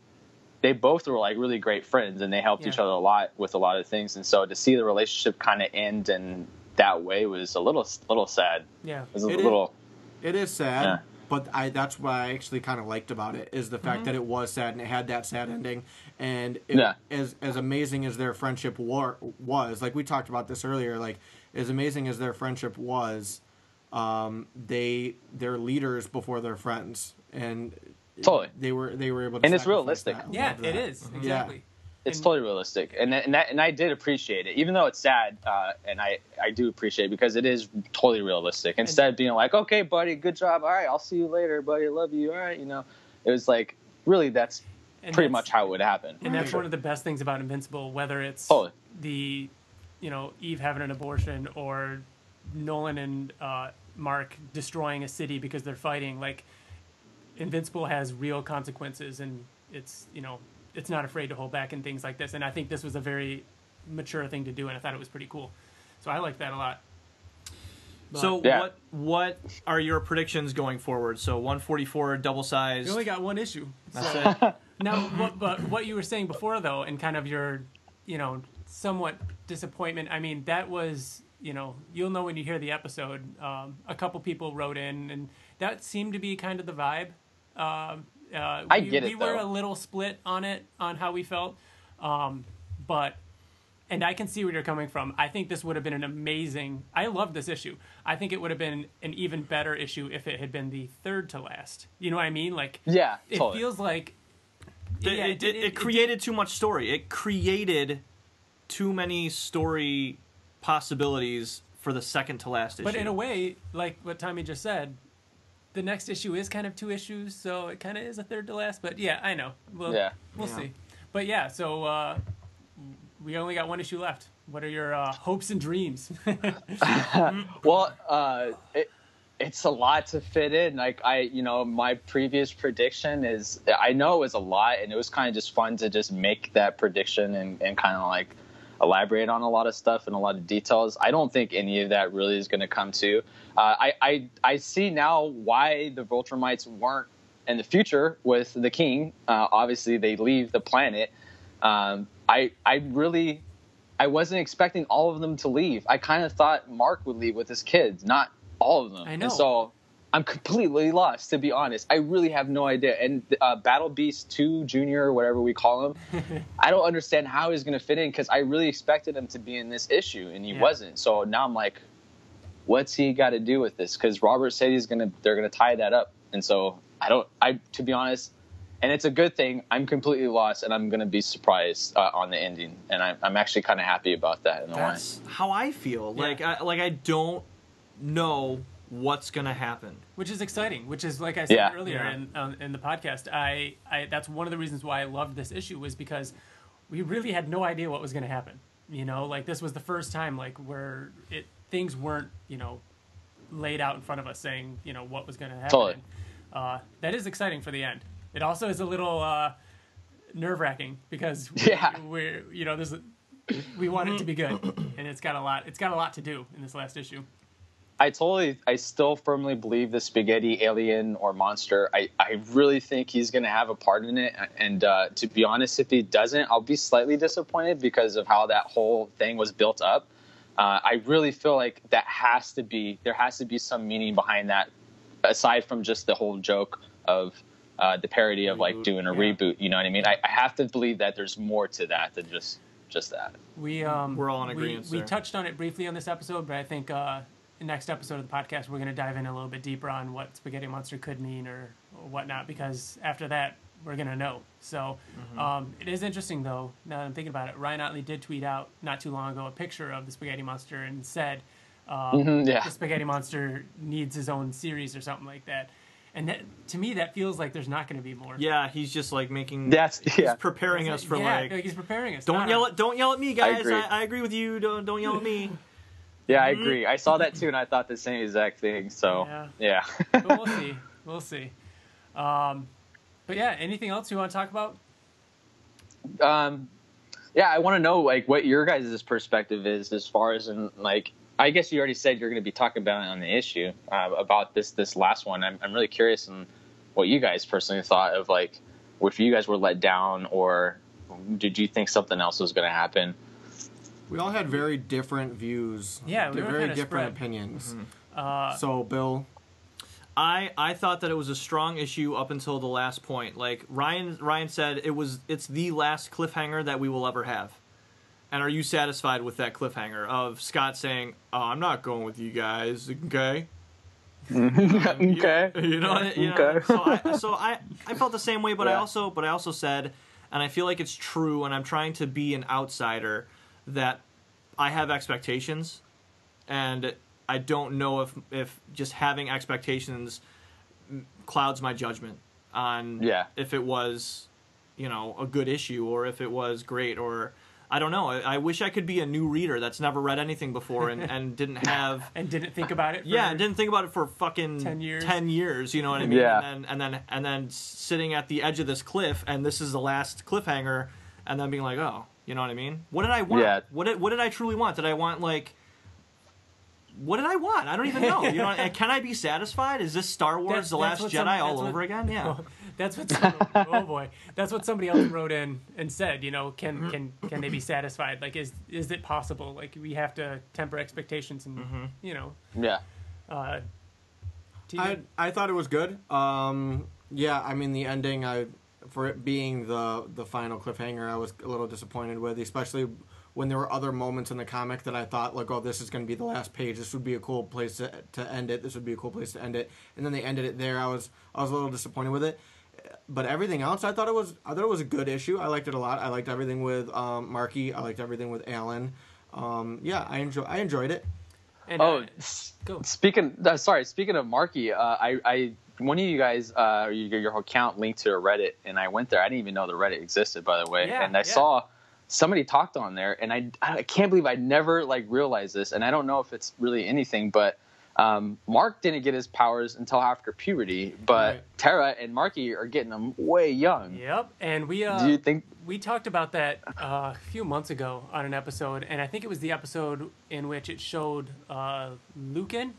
both were like really great friends and they helped each other a lot with a lot of things. And so to see the relationship kind of end in that way was a little sad. Yeah, it is sad. Yeah. But that's what I actually kind of liked about it is the fact that it was sad and it had that sad ending. And as amazing as their friendship was, like we talked about this earlier, like as amazing as their friendship was, they're leaders before they're friends, and totally they were able to. And it's realistic. Yeah, it is exactly. It's totally realistic, and I did appreciate it, even though it's sad, and I do appreciate it because it is totally realistic. Instead of being like, okay, buddy, good job, all right, I'll see you later, buddy, I love you, all right, you know, it was like really that's pretty much how it would happen. And that's one of the best things about Invincible, whether it's the, you know, Eve having an abortion or Nolan and Mark destroying a city because they're fighting. Like, Invincible has real consequences, and it's, you know, it's not afraid to hold back in things like this. And I think this was a very mature thing to do, and I thought it was pretty cool. So I liked that a lot. But, so what are your predictions going forward? So 144 double size. We only got 1 issue. That's it. Now, what you were saying before, though, and kind of your, you know, somewhat disappointment, I mean, that was, you know, you'll know when you hear the episode. A couple people wrote in, and that seemed to be kind of the vibe. I get it, we were a little split on it, on how we felt. But, and I can see where you're coming from. I think this would have been an amazing, I love this issue. I think it would have been an even better issue if it had been the 3rd to last. You know what I mean? Like, yeah, it totally. Feels like it created too much story. It created too many story possibilities for the 2nd to last issue. But in a way, like what Tommy just said, the next issue is kind of 2 issues, so it kind of is a 3rd to last. But yeah, I know. We'll see. But yeah, so we only got 1 issue left. What are your hopes and dreams? Well, it's a lot to fit in. Like my previous prediction is, I know it was a lot, and it was kind of just fun to just make that prediction and kind of like elaborate on a lot of stuff and a lot of details. I don't think any of that really is going to come to. I see now why the Viltrumites weren't in the future with the king. Obviously, they leave the planet. I wasn't expecting all of them to leave. I kind of thought Mark would leave with his kids, not all of them. I know. And so I'm completely lost, to be honest. I really have no idea. And Battle Beast 2 Junior, or whatever we call him, I don't understand how he's going to fit in, because I really expected him to be in this issue, and he wasn't. So now I'm like, what's he got to do with this? Because Robert said they're going to tie that up. And so to be honest, and it's a good thing, I'm completely lost, and I'm going to be surprised on the ending. And I'm actually kind of happy about that. That's how I feel. Yeah. I don't know what's going to happen. Which is exciting, which is, like I said earlier in the podcast, I that's one of the reasons why I loved this issue, was because we really had no idea what was going to happen. You know, like, this was the first time, like, where things weren't, you know, laid out in front of us saying, you know, what was going to happen. Totally. That is exciting for the end. It also is a little nerve-wracking, because we're you know, we want it to be good, and it's got a lot to do in this last issue. I still firmly believe the spaghetti alien or monster, I really think he's going to have a part in it. And to be honest, if he doesn't, I'll be slightly disappointed because of how that whole thing was built up. I really feel like there has to be some meaning behind that, aside from just the whole joke of the parody of like doing a reboot. You know what I mean? I have to believe that there's more to that than just that. We're all in agreement. We touched on it briefly on this episode, but I think next episode of the podcast, we're going to dive in a little bit deeper on what Spaghetti Monster could mean or whatnot, because after that, we're going to know. So it is interesting, though, now that I'm thinking about it. Ryan Ottley did tweet out not too long ago a picture of the Spaghetti Monster and said the Spaghetti Monster needs his own series or something like that. And that, to me, that feels like there's not going to be more. Yeah, he's just like making. He's preparing us for like. He's preparing us. Don't yell at me, guys. I agree with you. Don't yell at me. Yeah, I agree. I saw that too, and I thought the same exact thing. So yeah. But we'll see. But yeah, anything else you want to talk about? Yeah, I want to know like what your guys' perspective is as far as in like. I guess you already said you're going to be talking about it on the issue about this last one. I'm really curious in what you guys personally thought of, like, if you guys were let down or did you think something else was going to happen? We all had very different views. Yeah, we were very kinda different spread. opinions. So, Bill, I thought that it was a strong issue up until the last point. Like Ryan said, it's the last cliffhanger that we will ever have. And are you satisfied with that cliffhanger of Scott saying, "Oh, I'm not going with you guys, okay?" Okay. You know. Okay. So I felt the same way, but I also said, and I feel like it's true, and I'm trying to be an outsider, that I have expectations, and I don't know if just having expectations clouds my judgment on if it was, a good issue or if it was great or. I don't know. I wish I could be a new reader that's never read anything before and didn't have and didn't think about it. Didn't think about it for fucking 10 years. 10 years. You know what I mean? Yeah. And then sitting at the edge of this cliff, and this is the last cliffhanger, and then being like, oh, you know what I mean? What did I want? Yeah. What did I truly want? Did I want like? What did I want? I don't even know. And can I be satisfied? Is this Star Wars: The Last Jedi all over again? Yeah. That's what. Oh boy, that's what somebody else wrote in and said. Can they be satisfied? Like, is it possible? Like, we have to temper expectations and Yeah. I thought it was good. Yeah, I mean the ending. For it being the final cliffhanger, I was a little disappointed with, especially when there were other moments in the comic that I thought like, oh, this is going to be the last page. This would be a cool place to end it. This would be a cool place to end it. And then they ended it there. I was a little disappointed with it. But everything else, I thought it was a good issue. I liked it a lot. I liked everything with Marky. I liked everything with Alan. Yeah, I enjoyed it. And, go. Speaking of Marky, I one of you guys your account linked to a Reddit, and I went there. I didn't even know the Reddit existed, by the way. And I saw somebody talked on there, and I can't believe I never like realized this. And I don't know if it's really anything, but. Mark didn't get his powers until after puberty, but Tara and Marky are getting them way young. Yep, and we do you think we talked about that a few months ago on an episode, and I think it was the episode in which it showed Lycan,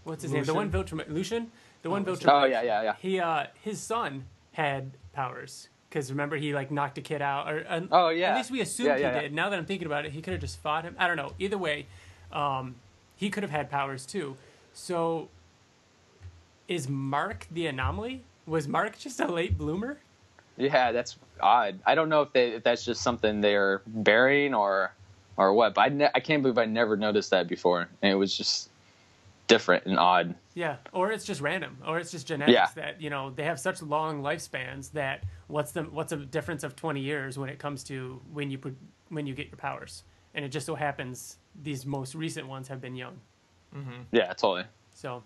what's his name? The one Viltrum, Lucian, the one Viltrum. Oh yeah. He his son had powers because remember he like knocked a kid out, or at least we assumed he did. Now that I'm thinking about it, he could have just fought him. I don't know. Either way. He could have had powers too. So, is Mark the anomaly? Was Mark just a late bloomer? Yeah, that's odd. I don't know if that's just something they're burying or what. But I can't believe I never noticed that before, and it was just different and odd. Yeah, or it's just random, or it's just genetics that they have such long lifespans that what's a difference of 20 years when it comes to when you get your powers, and it just so happens. These most recent ones have been young. Mm-hmm. Yeah, totally. So,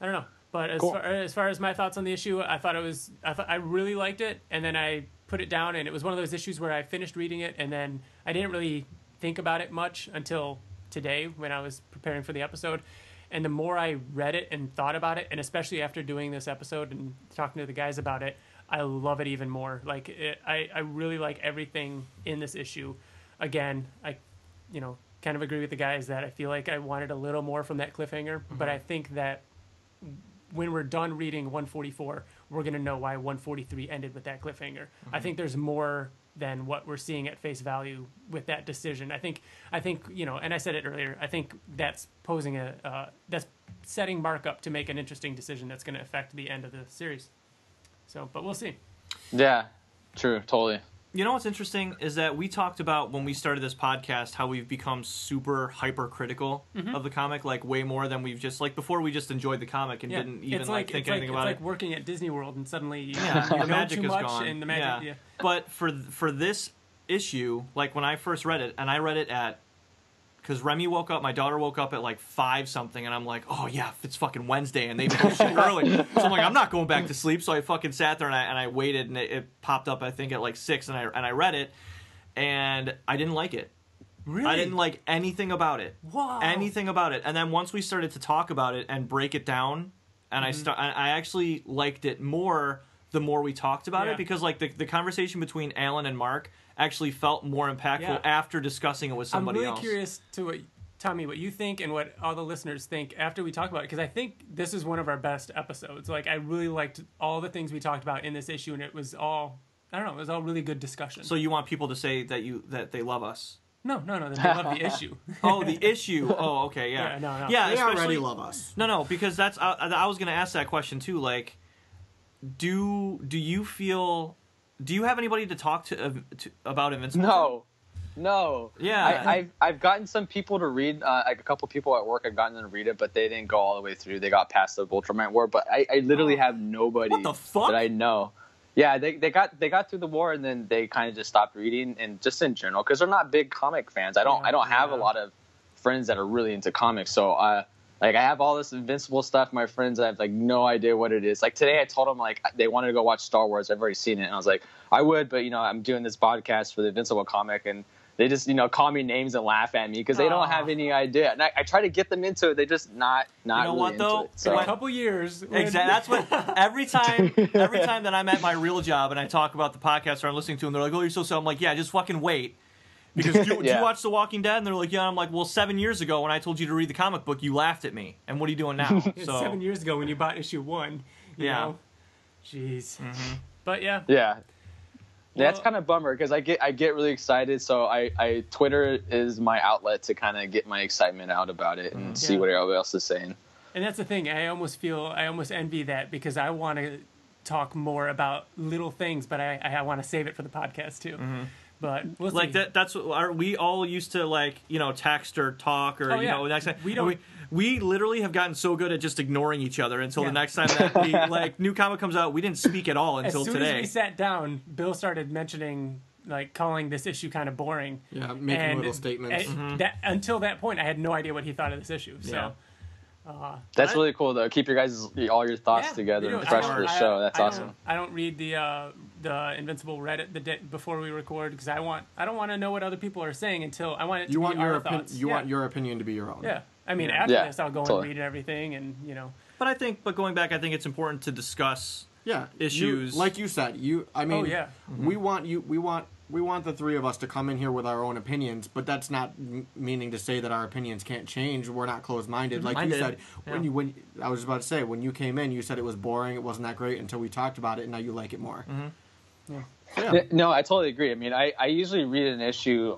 I don't know. But as far as my thoughts on the issue, I really liked it, and then I put it down, and it was one of those issues where I finished reading it, and then I didn't really think about it much until today when I was preparing for the episode. And the more I read it and thought about it, and especially after doing this episode and talking to the guys about it, I love it even more. Like I really like everything in this issue. Again, I kind of agree with the guys that I feel like I wanted a little more from that cliffhanger, but I think that when we're done reading 144, we're going to know why 143 ended with that cliffhanger. I think there's more than what we're seeing at face value with that decision. I think and I said it earlier, I think that's posing that's setting Mark up to make an interesting decision that's going to affect the end of the series. So, but we'll see. Yeah, true, totally. You know what's interesting is that we talked about when we started this podcast how we've become super hypercritical of the comic, like way more than we've just like before. We just enjoyed the comic and didn't even think anything about it. It's like working at Disney World and suddenly the magic too is much gone. and the magic. Yeah. But for this issue, like when I first read it, and I read it at. Because Remy woke up, my daughter woke up at like 5 something, and I'm like, oh yeah, it's fucking Wednesday, and they post shit early. So I'm like, I'm not going back to sleep. So I fucking sat there and I waited, and it popped up I think at like 6, and I read it, and I didn't like it. Really? I didn't like anything about it. Wow. Anything about it. And then once we started to talk about it and break it down, and I actually liked it more the more we talked about it, because like the conversation between Alan and Mark actually felt more impactful after discussing it with somebody else. I'm really curious to Tommy, what you think and what all the listeners think after we talk about it, because I think this is one of our best episodes. Like, I really liked all the things we talked about in this issue, and it was all, I don't know, it was all really good discussion. So you want people to say that they love us? No, that they love the issue. Oh, the issue. Oh, okay, yeah. No. Yeah, they already love us. No, because that's, I was going to ask that question too, like, do you feel... Do you have anybody to talk to about Invincible? No. Yeah. I've gotten some people to read, like a couple people at work. I've gotten them to read it, but they didn't go all the way through. They got past the Ultraman War, but I literally have nobody what the fuck? that I know. Yeah, they got through the war and then they kind of just stopped reading, and just in general because they're not big comic fans. I don't have a lot of friends that are really into comics, so like I have all this Invincible stuff. My friends, I have like no idea what it is. Like today, I told them like they wanted to go watch Star Wars. I've already seen it, and I was like, I would, but I'm doing this podcast for the Invincible comic, and they just call me names and laugh at me because they don't have any idea. And I try to get them into it. They just not really what, into though? it. So. In a couple years, exactly. That's what every time that I'm at my real job and I talk about the podcast or I'm listening to them, they're like, "Oh, you're so." I'm like, "Yeah, just fucking wait." Because do you watch The Walking Dead? And they're like, yeah. I'm like, well, 7 years ago when I told you to read the comic book, you laughed at me. And what are you doing now? So 7 years ago when you bought issue 1. You know? Jeez. Mm-hmm. But yeah. Yeah. That's kind of bummer because I get really excited. So I Twitter is my outlet to kind of get my excitement out about it and see what everybody else is saying. And that's the thing. I almost envy that because I want to talk more about little things, but I want to save it for the podcast too. Mm-hmm. But we'll like see. that's what we all used to like, text or talk or next time. We literally have gotten so good at just ignoring each other until the next time that new comic comes out. We didn't speak at all until today. As soon as we sat down, Bill started mentioning like calling this issue kind of boring. Yeah, making little statements. Until that point, I had no idea what he thought of this issue. So. Yeah. That's really cool though. Keep all your thoughts together and fresh for the show. That's awesome. I don't read the Invincible Reddit the day before we record because I don't want to know what other people are saying until I want it to be our thoughts. You want your opinion to be your own. Yeah. I mean, after this, I'll go and read everything, and But going back, I think it's important to discuss issues. Like you said, we want the three of us to come in here with our own opinions, but that's not meaning to say that our opinions can't change. We're not closed-minded. Like you said, when I was about to say, when you came in, you said it was boring, it wasn't that great until we talked about it, and now you like it more. Mm-hmm. Yeah. No, I totally agree. I mean, I usually read an issue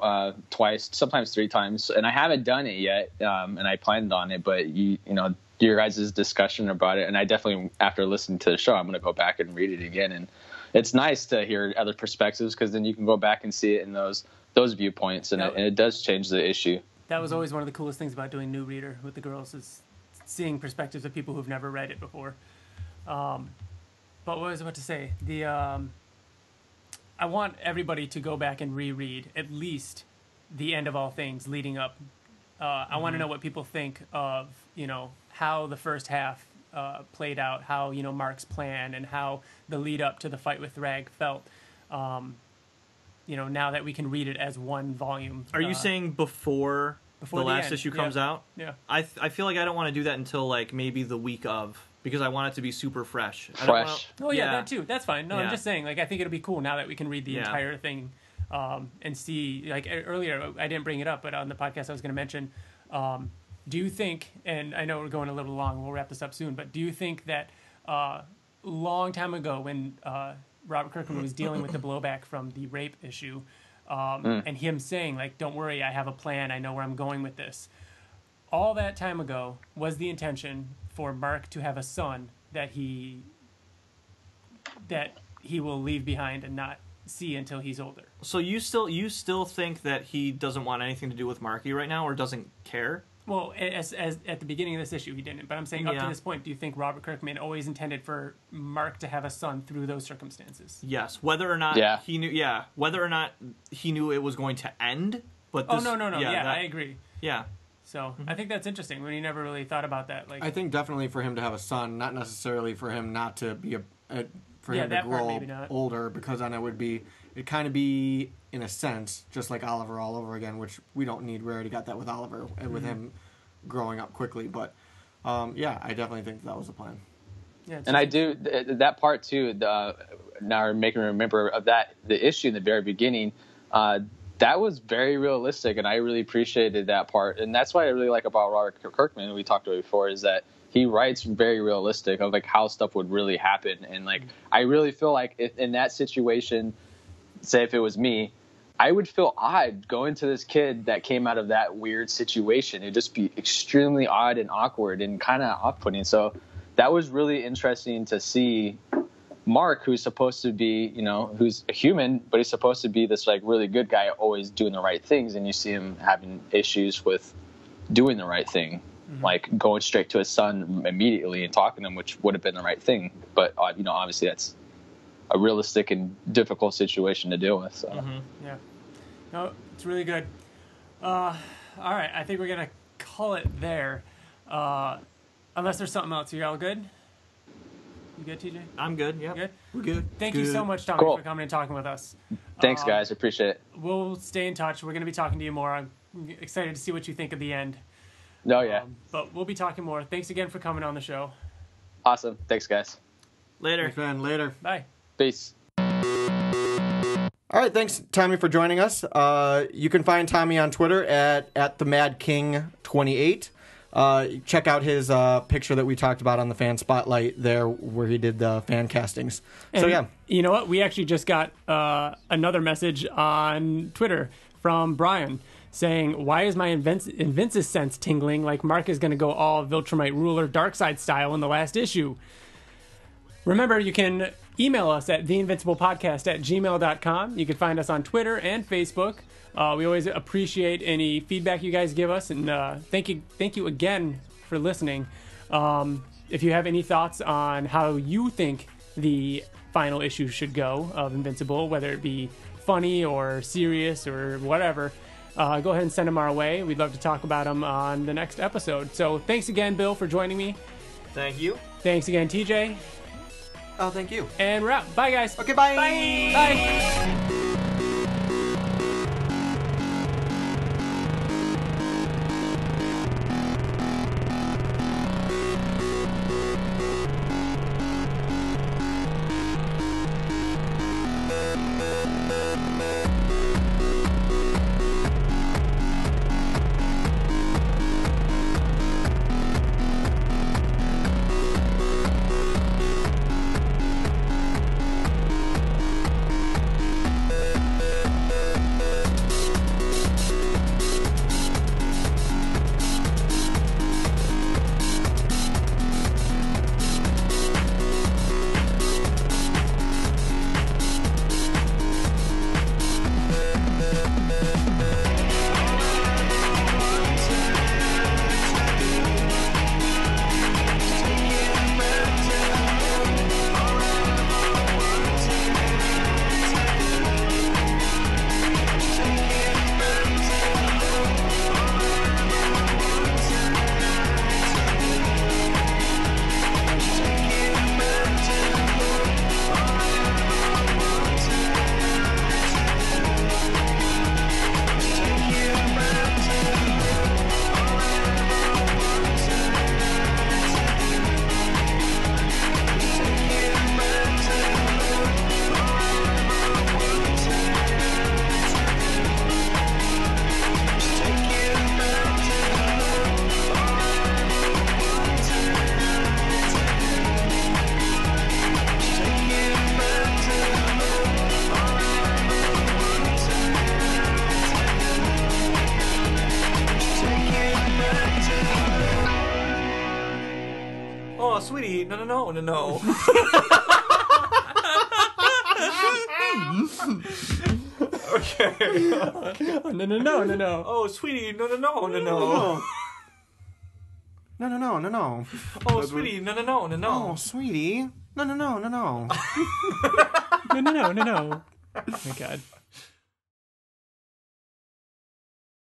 twice, sometimes 3 times, and I haven't done it yet, and I planned on it, but your guys' discussion about it, and I definitely, after listening to the show, I'm going to go back and read it again, and it's nice to hear other perspectives because then you can go back and see it in those viewpoints, and it does change the issue. That was always one of the coolest things about doing New Reader with the girls is seeing perspectives of people who've never read it before. But what was I about to say? I want everybody to go back and reread at least the end of all things leading up. I want to know what people think of, how the first half played out, how, Mark's plan and how the lead up to the fight with Thrag felt, now that we can read it as one volume. Are you saying before the last issue comes out? Yeah. I feel like I don't want to do that until like maybe the week of. Because I want it to be super fresh. That too. That's fine. No, I'm just saying, like, I think it'll be cool now that we can read the entire thing and see, like, earlier, I didn't bring it up, but on the podcast I was going to mention, do you think, and I know we're going a little long, we'll wrap this up soon, but do you think that long time ago when Robert Kirkman was dealing with the blowback from the rape issue and him saying, like, don't worry, I have a plan, I know where I'm going with this, all that time ago was the intention for Mark to have a son that he will leave behind and not see until he's older. So you still think that he doesn't want anything to do with Marky right now, or doesn't care? Well, as at the beginning of this issue, he didn't. But I'm saying up to this point, do you think Robert Kirkman always intended for Mark to have a son through those circumstances? Yes. Whether or not he knew, whether or not he knew it was going to end. But this, no. Yeah, I agree. Yeah. So I think that's interesting when he never really thought about that. Like, I think definitely for him to have a son, not necessarily for him not to be for him to that part grow maybe not. older, because then it'd kind of be, in a sense, just like Oliver all over again, which we don't need. We already got that with Oliver and with him growing up quickly. But I definitely think that was the plan. Yeah, and I do that part too. Now I'm making me remember of that, the issue in the very beginning. That was very realistic, and I really appreciated that part. And that's what I really like about Robert Kirkman, we talked about before, is that he writes very realistic of like how stuff would really happen. And like I really feel like if in that situation, say if it was me, I would feel odd going to this kid that came out of that weird situation. It'd just be extremely odd and awkward and kind of off-putting. So that was really interesting to see Mark, who's supposed to be, who's a human, but he's supposed to be this like really good guy, always doing the right things, and you see him having issues with doing the right thing, like going straight to his son immediately and talking to him, which would have been the right thing. But obviously that's a realistic and difficult situation to deal with. So. Yeah, no, it's really good. All right, I think we're gonna call it there, unless there's something else. Are you all good? You good, TJ? I'm good. Yeah, good. We're good. Thank you so much, Tommy, for coming and talking with us. Thanks, guys. Appreciate it. We'll stay in touch. We're going to be talking to you more. I'm excited to see what you think of the end. No, yeah. But we'll be talking more. Thanks again for coming on the show. Awesome. Thanks, guys. Later. Thanks, man. Later. Bye. Peace. All right, thanks, Tommy, for joining us. You can find Tommy on Twitter at themadking28. Check out his picture that we talked about on the fan spotlight there, where he did the fan castings. And so yeah, you know what? We actually just got another message on Twitter from Brian saying, "Why is my Invincible sense tingling like Mark is going to go all Viltrumite ruler Darkseid style in the last issue?" Remember, you can email us at theinvinciblepodcast@gmail.com. You can find us on Twitter and Facebook. We always appreciate any feedback you guys give us, and thank you again for listening. If you have any thoughts on how you think the final issue should go of Invincible, whether it be funny or serious or whatever, go ahead and send them our way. We'd love to talk about them on the next episode. So thanks again, Bill, for joining me. Thank you. Thanks again, TJ. oh, thank you. And we're out. Bye, guys. Okay, bye. Bye. Bye. Sweetie, no. Okay. Oh, no. Oh, sweetie, no. No. Oh, sweetie, no. Oh, sweetie. No. No. Oh my God.